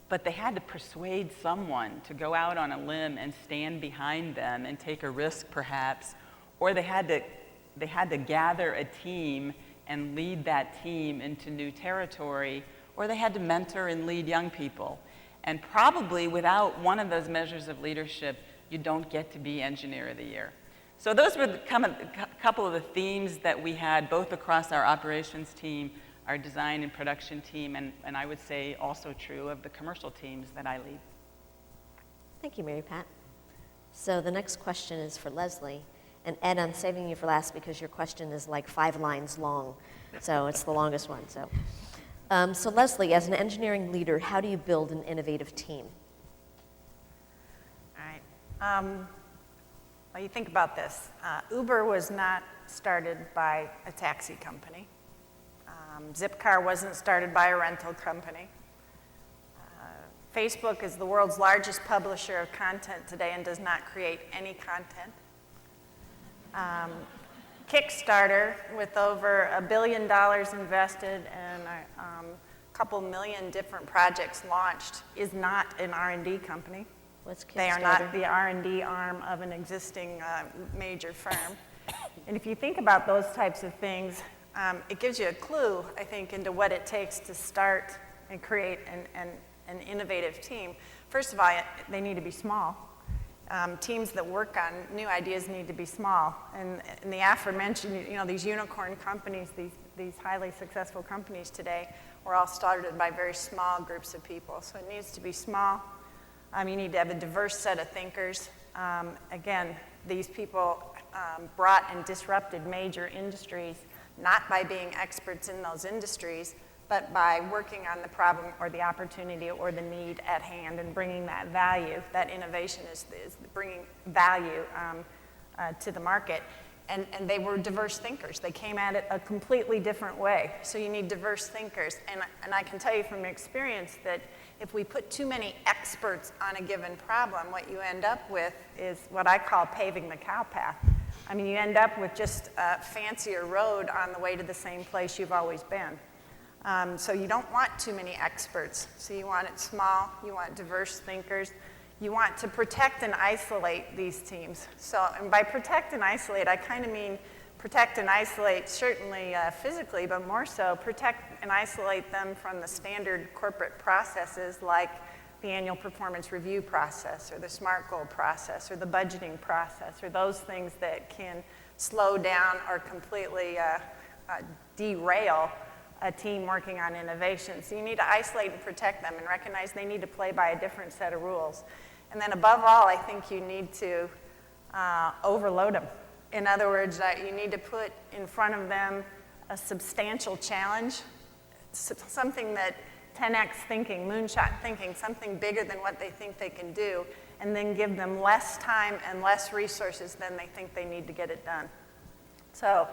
but they had to persuade someone to go out on a limb and stand behind them and take a risk, perhaps, or they had to gather a team and lead that team into new territory, or they had to mentor and lead young people. And probably without one of those measures of leadership, you don't get to be Engineer of the Year. So those were a couple of the themes that we had both across our operations team, our design and production team, and I would say also true of the commercial teams that I lead. Thank you, Mary Pat. So the next question is for Leslie. And Ed, I'm saving you for last because your question is like 5 lines long. So it's the longest one. So Leslie, as an engineering leader, how do you build an innovative team? All right. Well, you think about this. Uber was not started by a taxi company. Zipcar wasn't started by a rental company. Facebook is the world's largest publisher of content today and does not create any content. Kickstarter, with over $1 billion invested and a couple million different projects launched, is not an R&D company. What's Kickstarter? They are not the R&D arm of an existing major firm. And if you think about those types of things, it gives you a clue, I think, into what it takes to start and create an innovative team. First of all, they need to be small. Teams that work on new ideas need to be small. And the aforementioned, you know, these unicorn companies, these highly successful companies today, were all started by very small groups of people. So it needs to be small. You need to have a diverse set of thinkers. Again, these people brought and disrupted major industries, not by being experts in those industries, but by working on the problem or the opportunity or the need at hand and bringing that value. That innovation is bringing value to the market. And they were diverse thinkers. They came at it a completely different way. So you need diverse thinkers. And I can tell you from experience that if we put too many experts on a given problem, what you end up with is what I call paving the cow path. I mean, you end up with just a fancier road on the way to the same place you've always been. So you don't want too many experts. So you want it small, you want diverse thinkers. You want to protect and isolate these teams. So, and by protect and isolate, I kind of mean protect and isolate certainly physically, but more so protect and isolate them from the standard corporate processes like the annual performance review process or the SMART goal process or the budgeting process or those things that can slow down or completely derail a team working on innovation. So you need to isolate and protect them and recognize they need to play by a different set of rules. And then above all, I think you need to overload them. In other words, you need to put in front of them a substantial challenge, something that 10x thinking, moonshot thinking, something bigger than what they think they can do, and then give them less time and less resources than they think they need to get it done. So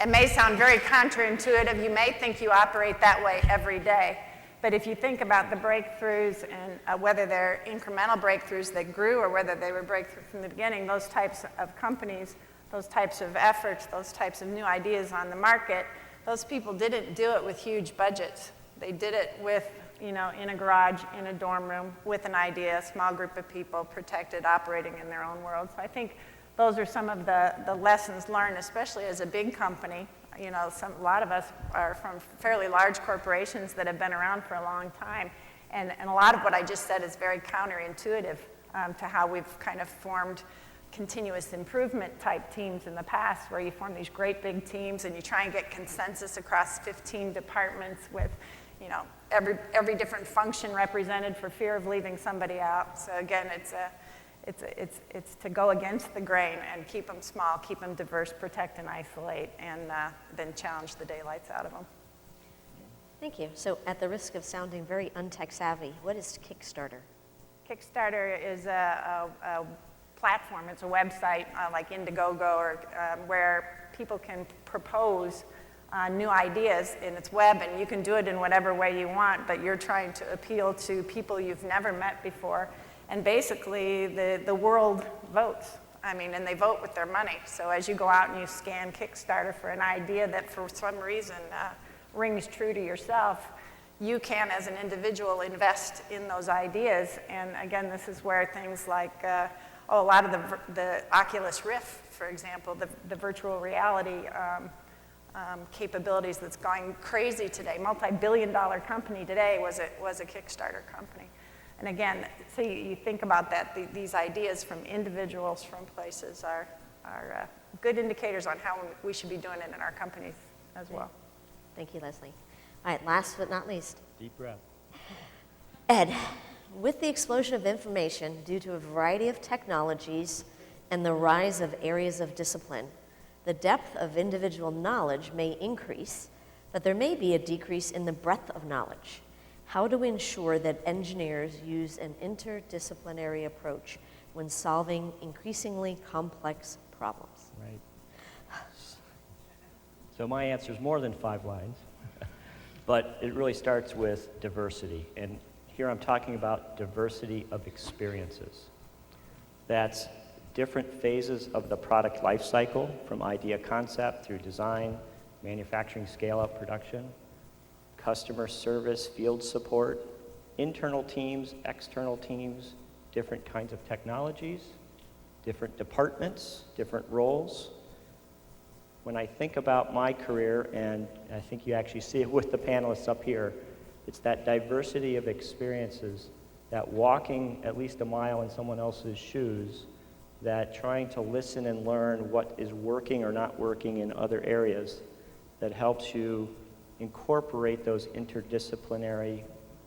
it may sound very counterintuitive. You may think you operate that way every day. But if you think about the breakthroughs and whether they're incremental breakthroughs that grew or whether they were breakthroughs from the beginning, those types of companies, those types of efforts, those types of new ideas on the market, those people didn't do it with huge budgets. They did it with you know, in a garage, in a dorm room, with an idea, a small group of people, protected, operating in their own world. So I think those are some of the lessons learned, especially as a big company. You know, a lot of us are from fairly large corporations that have been around for a long time. And a lot of what I just said is very counterintuitive to how we've kind of formed continuous improvement type teams in the past, where you form these great big teams and you try and get consensus across 15 departments with, you know, every different function represented for fear of leaving somebody out. So again, it's to go against the grain and keep them small, keep them diverse, protect and isolate, and then challenge the daylights out of them. Thank you. So at the risk of sounding very untech savvy, what is Kickstarter? Kickstarter is a platform. It's a website like Indiegogo, or where people can propose new ideas in its web, and you can do it in whatever way you want, but you're trying to appeal to people you've never met before. And basically, the world votes. I mean, and they vote with their money. So as you go out and you scan Kickstarter for an idea that for some reason rings true to yourself, you can, as an individual, invest in those ideas. And again, this is where things like, a lot of the Oculus Rift, for example, the virtual reality capabilities that's going crazy today, multi-billion-dollar company today was a Kickstarter company. And again, so you think about that, these ideas from individuals, from places are good indicators on how we should be doing it in our companies as well. Thank you, Leslie. All right, last but not least. Deep breath. Ed, with the explosion of information due to a variety of technologies and the rise of areas of discipline, the depth of individual knowledge may increase, but there may be a decrease in the breadth of knowledge. How do we ensure that engineers use an interdisciplinary approach when solving increasingly complex problems? Right. So my answer is more than 5 lines, but it really starts with diversity. And here I'm talking about diversity of experiences. That's different phases of the product life cycle, from idea concept through design, manufacturing, scale-up, production, customer service, field support, internal teams, external teams, different kinds of technologies, different departments, different roles. When I think about my career, and I think you actually see it with the panelists up here, it's that diversity of experiences, that walking at least a mile in someone else's shoes, that trying to listen and learn what is working or not working in other areas, that helps you incorporate those interdisciplinary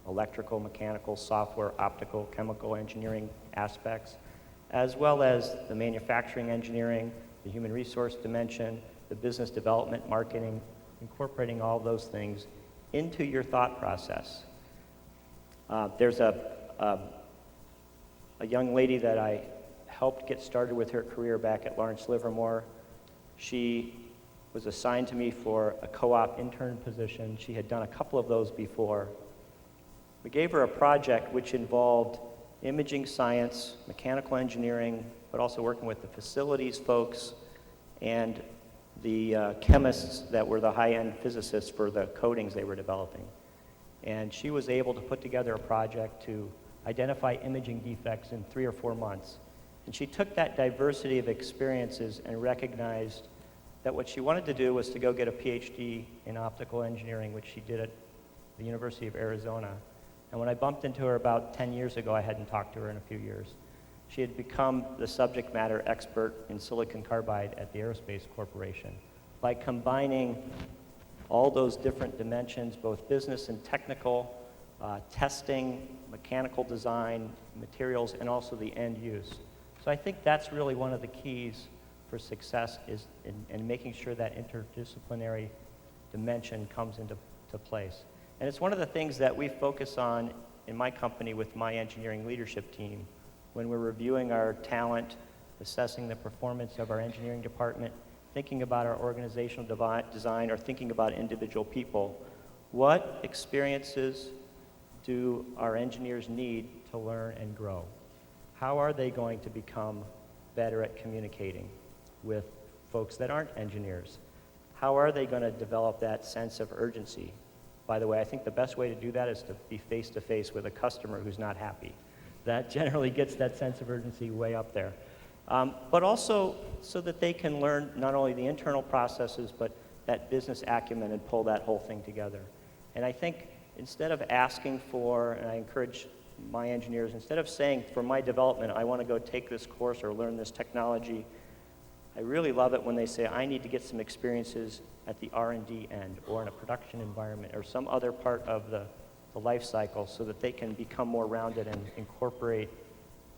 electrical, mechanical, software, optical, chemical engineering aspects, as well as the manufacturing engineering, the human resource dimension, the business development, marketing, incorporating all those things into your thought process. There's a young lady that I helped get started with her career back at Lawrence Livermore. She was assigned to me for a co-op intern position. She had done a couple of those before. We gave her a project which involved imaging science, mechanical engineering, but also working with the facilities folks and the chemists that were the high-end physicists for the coatings they were developing. And she was able to put together a project to identify imaging defects in 3 or 4 months. And she took that diversity of experiences and recognized that what she wanted to do was to go get a PhD in optical engineering, which she did at the University of Arizona. And when I bumped into her about 10 years ago, I hadn't talked to her in a few years. She had become the subject matter expert in silicon carbide at the Aerospace Corporation. By combining all those different dimensions, both business and technical, testing, mechanical design, materials, and also the end use. So I think that's really one of the keys for success, is in making sure that interdisciplinary dimension comes into place. And it's one of the things that we focus on in my company with my engineering leadership team. When we're reviewing our talent, assessing the performance of our engineering department, thinking about our organizational design, or thinking about individual people, what experiences do our engineers need to learn and grow? How are they going to become better at communicating with folks that aren't engineers? How are they going to develop that sense of urgency? by the way. I think the best way to do that is to be face-to-face with a customer who's not happy. That generally gets that sense of urgency way up there. But also so that they can learn not only the internal processes, but that business acumen and pull that whole thing together. And I think instead of asking for, and I encourage my engineers, instead of saying, for my development, I want to go take this course or learn this technology, I really love it when they say, I need to get some experiences at the R&D end or in a production environment or some other part of the life cycle so that they can become more rounded and incorporate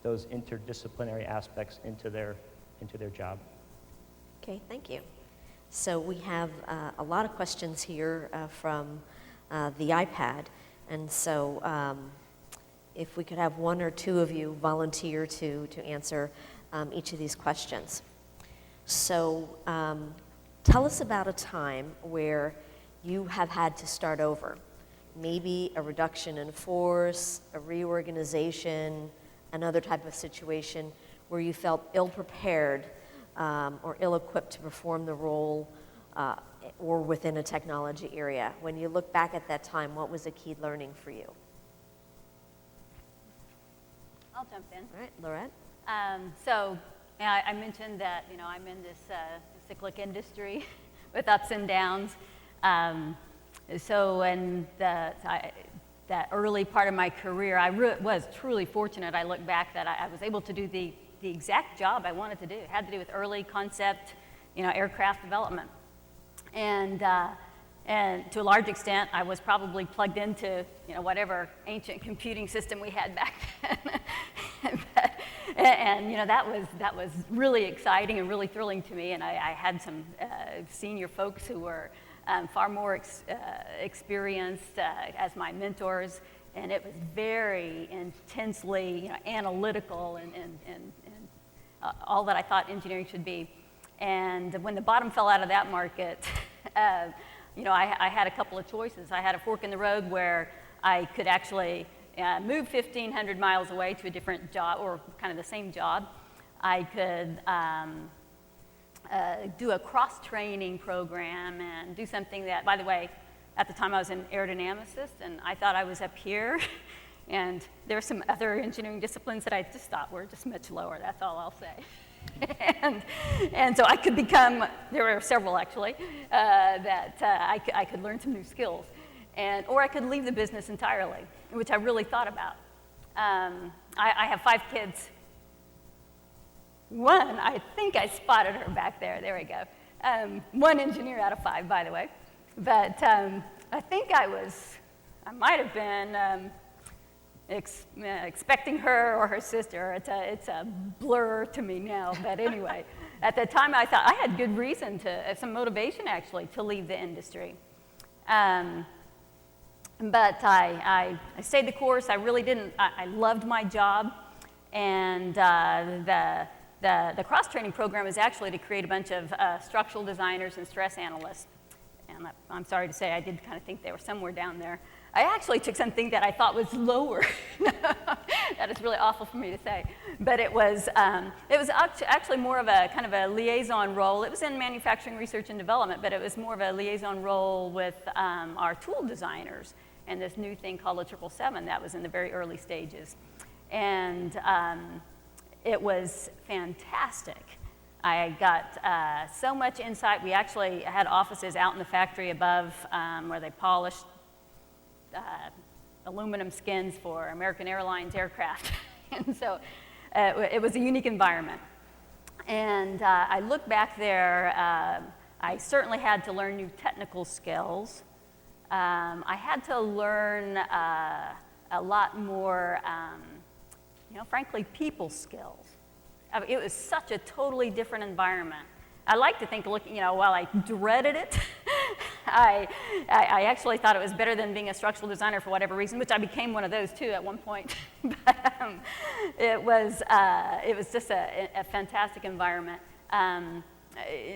those interdisciplinary aspects into their job. Okay, thank you. So we have a lot of questions here from the iPad, and so if we could have one or two of you volunteer to answer each of these questions. So tell us about a time where you have had to start over. Maybe a reduction in force, a reorganization, another type of situation where you felt ill-prepared or ill-equipped to perform the role or within a technology area. When you look back at that time, what was a key learning for you? I'll jump in. All right, Lorette? So I mentioned that, I'm in this cyclic industry with ups and downs. So in that early part of my career, I was truly fortunate. I look back that I was able to do the exact job I wanted to do. It had to do with early concept, aircraft development. And to a large extent, I was probably plugged into, whatever ancient computing system we had back then. And that was really exciting and really thrilling to me. And I had some senior folks who were far more experienced as my mentors, and it was very intensely analytical and all that I thought engineering should be. And when the bottom fell out of that market, I had a couple of choices. I had a fork in the road where I could actually move 1,500 miles away to a different job, or kind of the same job. I could do a cross-training program and do something that, by the way, at the time I was an aerodynamicist, and I thought I was up here, and there were some other engineering disciplines that I just thought were just much lower, that's all I'll say. and so I could become, there were several actually, that I could learn some new skills, or I could leave the business entirely, which I really thought about. I have 5 kids. One, I think I spotted her back there. There we go. 1 engineer out of 5, by the way. But I think I might have been expecting her or her sister. It's a blur to me now. But anyway, at the time I thought I had good reason some motivation actually, to leave the industry. But I stayed the course. I really didn't. I loved my job, and the cross-training program is actually to create a bunch of structural designers and stress analysts. And I'm sorry to say, I did kind of think they were somewhere down there. I actually took something that I thought was lower. That is really awful for me to say. But it was actually more of a kind of a liaison role. It was in manufacturing research and development, but it was more of a liaison role with our tool designers and this new thing called a 777 that was in the very early stages. And it was fantastic. I got so much insight. We actually had offices out in the factory above where they polished aluminum skins for American Airlines aircraft. And so it was a unique environment. And I look back there, I certainly had to learn new technical skills. I had to learn a lot more, frankly, people skills. It was such a totally different environment. I like to think, while I dreaded it, I actually thought it was better than being a structural designer for whatever reason, which I became one of those too at one point. But it was just a fantastic environment.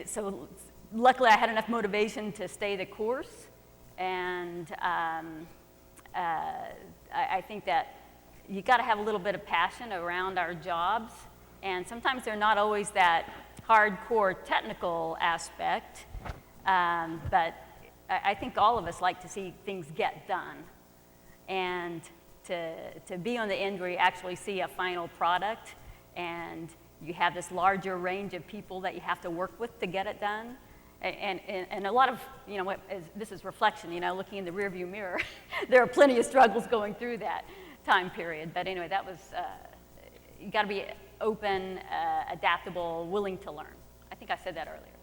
So luckily I had enough motivation to stay the course, and I think that you got to have a little bit of passion around our jobs, and sometimes they're not always that hardcore technical aspect, but I think all of us like to see things get done. And to be on the end where you actually see a final product and you have this larger range of people that you have to work with to get it done. And a lot of, this is reflection, looking in the rearview mirror. There are plenty of struggles going through that time period. But anyway, that was, you got to be open, adaptable, willing to learn. I think I said that earlier.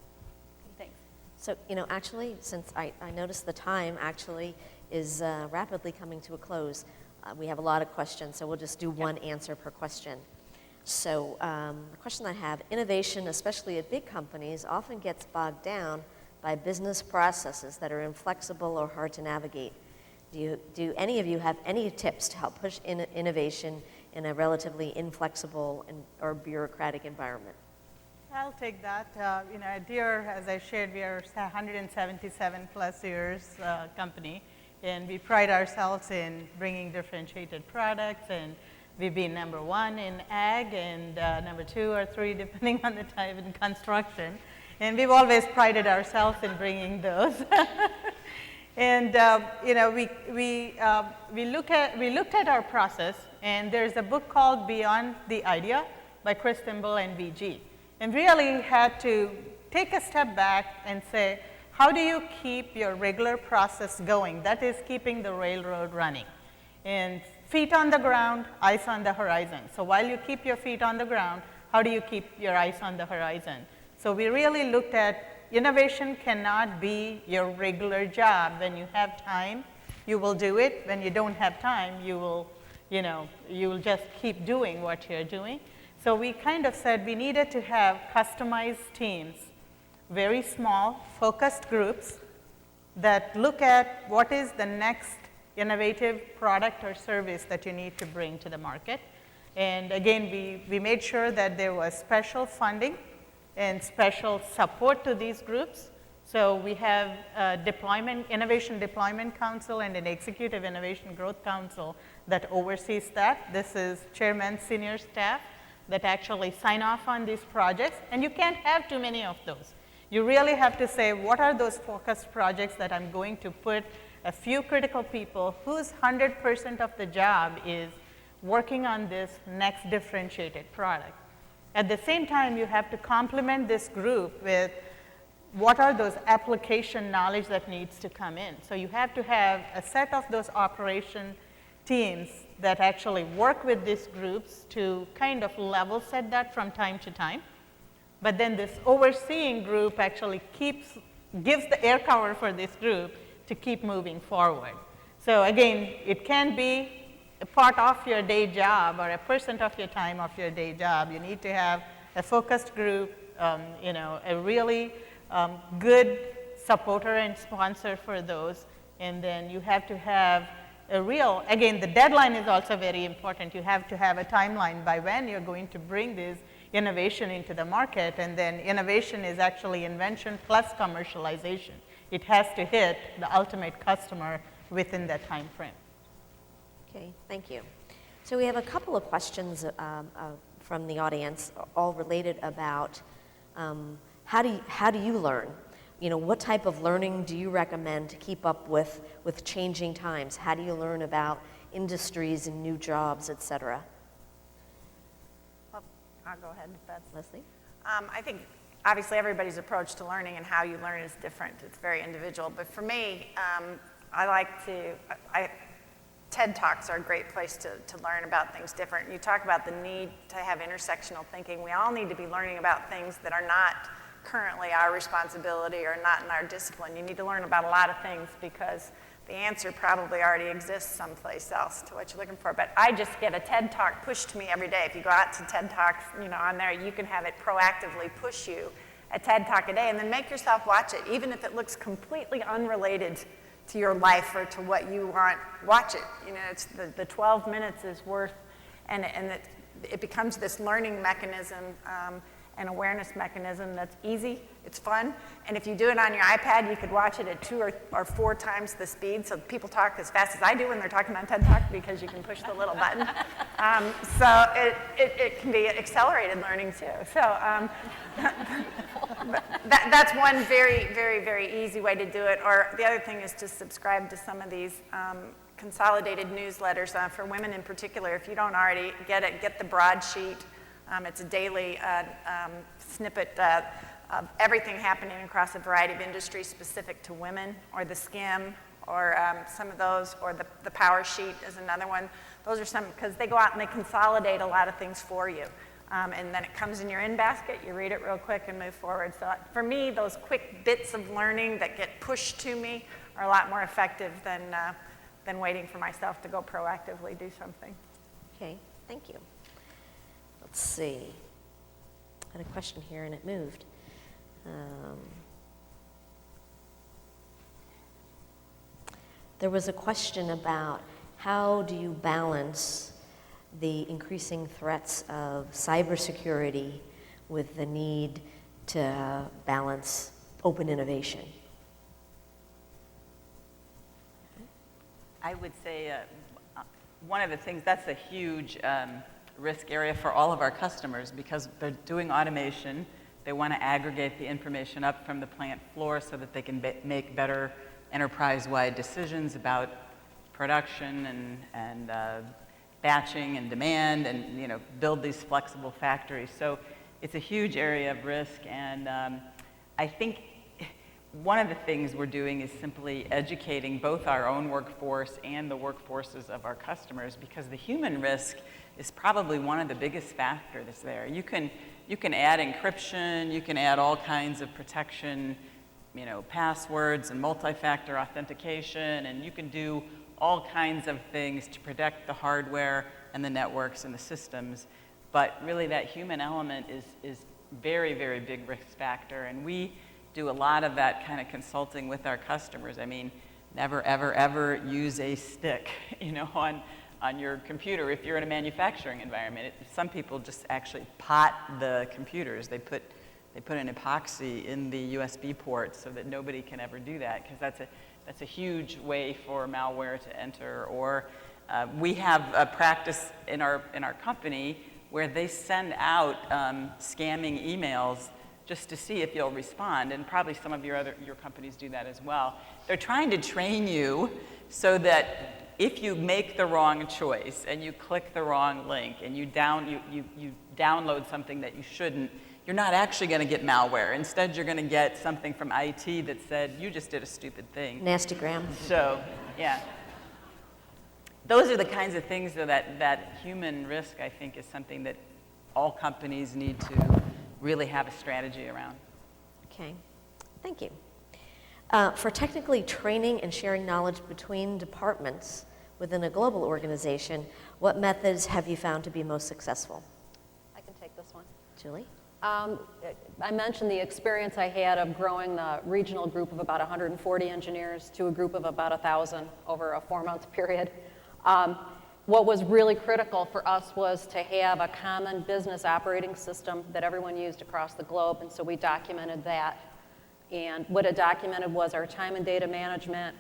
Thanks. So, actually, since I noticed the time actually is rapidly coming to a close, we have a lot of questions, so we'll just do one answer per question. So the question I have, innovation, especially at big companies, often gets bogged down by business processes that are inflexible or hard to navigate. Do any of you have any tips to help push innovation in a relatively inflexible or bureaucratic environment? I'll take that. At Deere, as I shared, we are 177 plus years company, and we pride ourselves in bringing differentiated products, and we've been number 1 in ag and number 2 or 3, depending on the type, in construction. And we've always prided ourselves in bringing those. And we looked at our process, and there's a book called Beyond the Idea by Chris Thimble and VG. And really had to take a step back and say, how do you keep your regular process going? That is keeping the railroad running. And feet on the ground, eyes on the horizon. So while you keep your feet on the ground, how do you keep your eyes on the horizon? So we really looked at innovation cannot be your regular job. When you have time, you will do it. When you don't have time, you will just keep doing what you're doing. So we kind of said we needed to have customized teams, very small, focused groups that look at what is the next innovative product or service that you need to bring to the market. And again, we made sure that there was special funding and special support to these groups. So we have Innovation Deployment Council and an Executive Innovation Growth Council that oversees that. This is chairman, senior staff that actually sign off on these projects. And you can't have too many of those. You really have to say, what are those focused projects that I'm going to put a few critical people whose 100% of the job is working on this next differentiated product. At the same time, you have to complement this group with what are those application knowledge that needs to come in. So you have to have a set of those operation teams that actually work with these groups to kind of level set that from time to time. But then this overseeing group actually gives the air cover for this group to keep moving forward. So again, it can be a part of your day job or a % of your time of your day job. You need to have a focused group, a really good supporter and sponsor for those. And then you have to have again, the deadline is also very important. You have to have a timeline by when you're going to bring this innovation into the market. And then innovation is actually invention plus commercialization. It has to hit the ultimate customer within that time frame. Okay, thank you. So we have a couple of questions from the audience, all related about how do you learn? What type of learning do you recommend to keep up with changing times? How do you learn about industries and new jobs, et cetera? Well, I'll go ahead if that's... Leslie? I think obviously everybody's approach to learning and how you learn is different. It's very individual. But for me, TED Talks are a great place to learn about things different. You talk about the need to have intersectional thinking. We all need to be learning about things that are not currently our responsibility or not in our discipline. You need to learn about a lot of things because the answer probably already exists someplace else to what you're looking for. But I just get a TED Talk pushed to me every day. If you go out to TED Talks, on there, you can have it proactively push you a TED Talk a day and then make yourself watch it, even if it looks completely unrelated to your life or to what you want. Watch it. It's the 12 minutes is worth, and it becomes this learning mechanism, an awareness mechanism that's easy, it's fun, and if you do it on your iPad, you could watch it at 2 or 4 times the speed, so people talk as fast as I do when they're talking on TED Talk because you can push the little button. So it can be accelerated learning too. So That's one very, very, very easy way to do it. Or the other thing is to subscribe to some of these consolidated newsletters for women in particular. If you don't already get it, get the broadsheet. It's a daily snippet of everything happening across a variety of industries specific to women, or the skim, or some of those, or the power sheet is another one. Those are some, because they go out and they consolidate a lot of things for you. And then it comes in your in-basket, you read it real quick and move forward. So for me, those quick bits of learning that get pushed to me are a lot more effective than waiting for myself to go proactively do something. Okay, thank you. Let's see. I had a question here and it moved. There was a question about how do you balance the increasing threats of cybersecurity with the need to balance open innovation? I would say one of the things, that's a huge risk area for all of our customers, because they're doing automation. They want to aggregate the information up from the plant floor so that they can make better enterprise-wide decisions about production and batching and demand, and build these flexible factories. So it's a huge area of risk, and I think one of the things we're doing is simply educating both our own workforce and the workforces of our customers, because the human risk is probably one of the biggest factors there. You can add encryption, you can add all kinds of protection, passwords and multi-factor authentication, and you can do all kinds of things to protect the hardware and the networks and the systems. But really that human element is very, very big risk factor, and we do a lot of that kind of consulting with our customers. I mean, never, ever, ever use a stick, on your computer if you're in a manufacturing environment. Some people just actually pot the computers. They put an epoxy in the USB port so that nobody can ever do that, because that's a huge way for malware to enter. Or we have a practice in our company where they send out scamming emails just to see if you'll respond, and probably some of your companies do that as well. They're trying to train you so that if you make the wrong choice and you click the wrong link and you download something that you shouldn't, you're not actually going to get malware. Instead, you're going to get something from IT that said, you just did a stupid thing. Nastygram. So, yeah. Those are the kinds of things that human risk, I think, is something that all companies need to really have a strategy around. Okay, thank you. For technically training and sharing knowledge between departments within a global organization, what methods have you found to be most successful? I can take this one. Julie? I mentioned the experience I had of growing the regional group of about 140 engineers to a group of about 1,000 over a 4-month period. What was really critical for us was to have a common business operating system that everyone used across the globe, and so we documented that. And what it documented was our time and data management,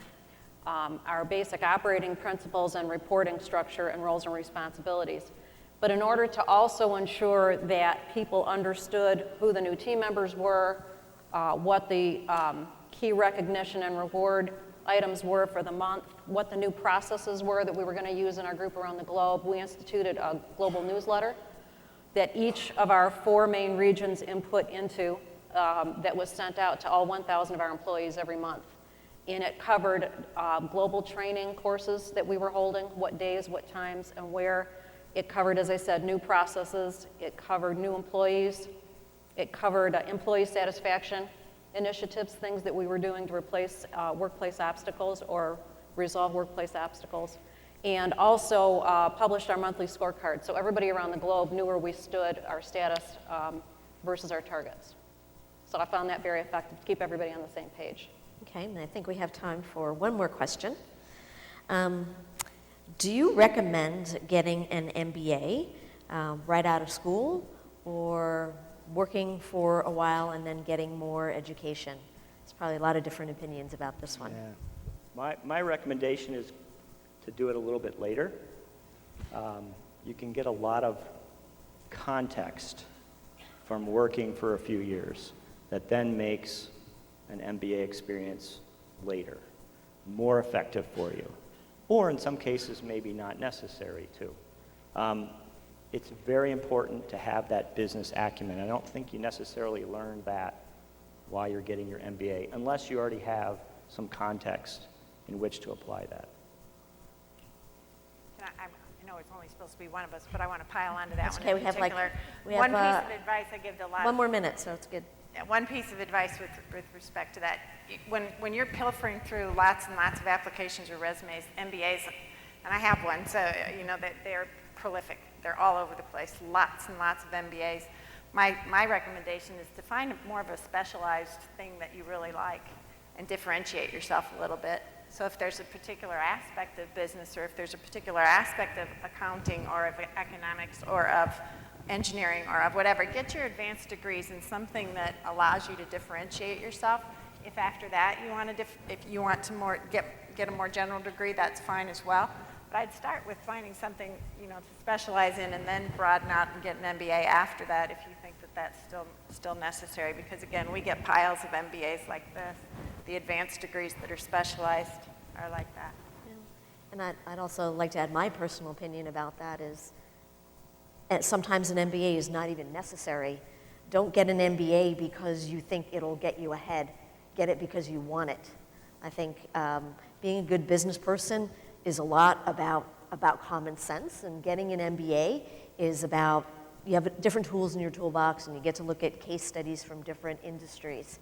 our basic operating principles and reporting structure and roles and responsibilities. But in order to also ensure that people understood who the new team members were, what the key recognition and reward items were for the month, what the new processes were that we were going to use in our group around the globe, we instituted a global newsletter that each of our 4 main regions input into, that was sent out to all 1,000 of our employees every month. And it covered global training courses that we were holding, what days, what times, and where. It covered, as I said, new processes. It covered new employees. It covered employee satisfaction initiatives, things that we were doing to replace workplace obstacles or resolve workplace obstacles. And also published our monthly scorecard. So everybody around the globe knew where we stood, our status versus our targets. So I found that very effective to keep everybody on the same page. Okay, and I think we have time for one more question. Do you recommend getting an MBA right out of school, or working for a while and then getting more education? There's probably a lot of different opinions about this one. Yeah. My recommendation is to do it a little bit later. You can get a lot of context from working for a few years. that then makes an MBA experience later more effective for you. Or in some cases, maybe not necessary too. It's very important to have that business acumen. I don't think you necessarily learn that while you're getting your MBA, unless you already have some context in which to apply that. I know it's only supposed to be one of us, but I want to pile onto that That's one okay, in we have particular. we have, one piece of advice I give to a lot One of more minute, so it's good. one piece of advice with respect to that, when you're pilfering through lots and lots of applications or resumes, MBAs, and I have one, so you know that they're prolific. They're all over the place, lots and lots of MBAs. My recommendation is to find more of a specialized thing that you really like and differentiate yourself a little bit. So if there's a particular aspect of business, or if there's a particular aspect of accounting or of economics or of engineering or of whatever, get your advanced degrees in something that allows you to differentiate yourself. If after that you want to, if you want to get a more general degree, that's fine as well. But I'd start with finding something, you know, to specialize in, and then broaden out and get an MBA after that if you think that that's still necessary. Because again, we get piles of MBAs like this. The advanced degrees that are specialized are like that. And I'd also like to add my personal opinion about that is sometimes an MBA is not even necessary. Don't get an MBA because you think it'll get you ahead. Get it because you want it. I think being a good business person is a lot about common sense, and getting an MBA is about, you have different tools in your toolbox and you get to look at case studies from different industries.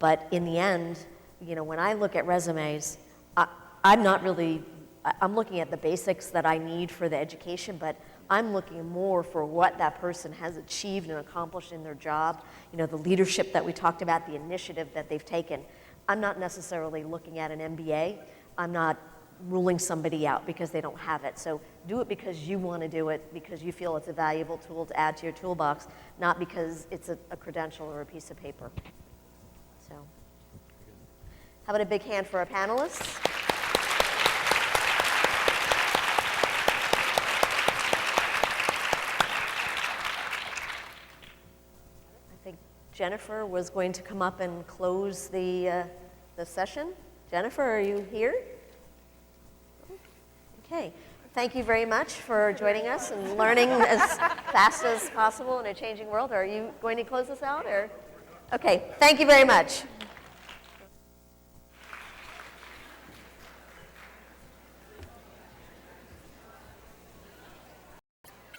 But in the end, you know, when I look at resumes, I'm looking at the basics that I need for the education, but I'm looking more for what that person has achieved and accomplished in their job, you know, the leadership that we talked about, the initiative that they've taken. I'm not necessarily looking at an MBA. I'm not ruling somebody out because they don't have it. So do it because you want to do it, because you feel it's a valuable tool to add to your toolbox, not because it's a credential or a piece of paper. So, how about a big hand for our panelists? I think Jennifer was going to come up and close the session. Jennifer, are you here? Okay. Thank you very much for joining us and learning as fast as possible in a changing world. Are you going to close us out, or? Okay. Thank you very much.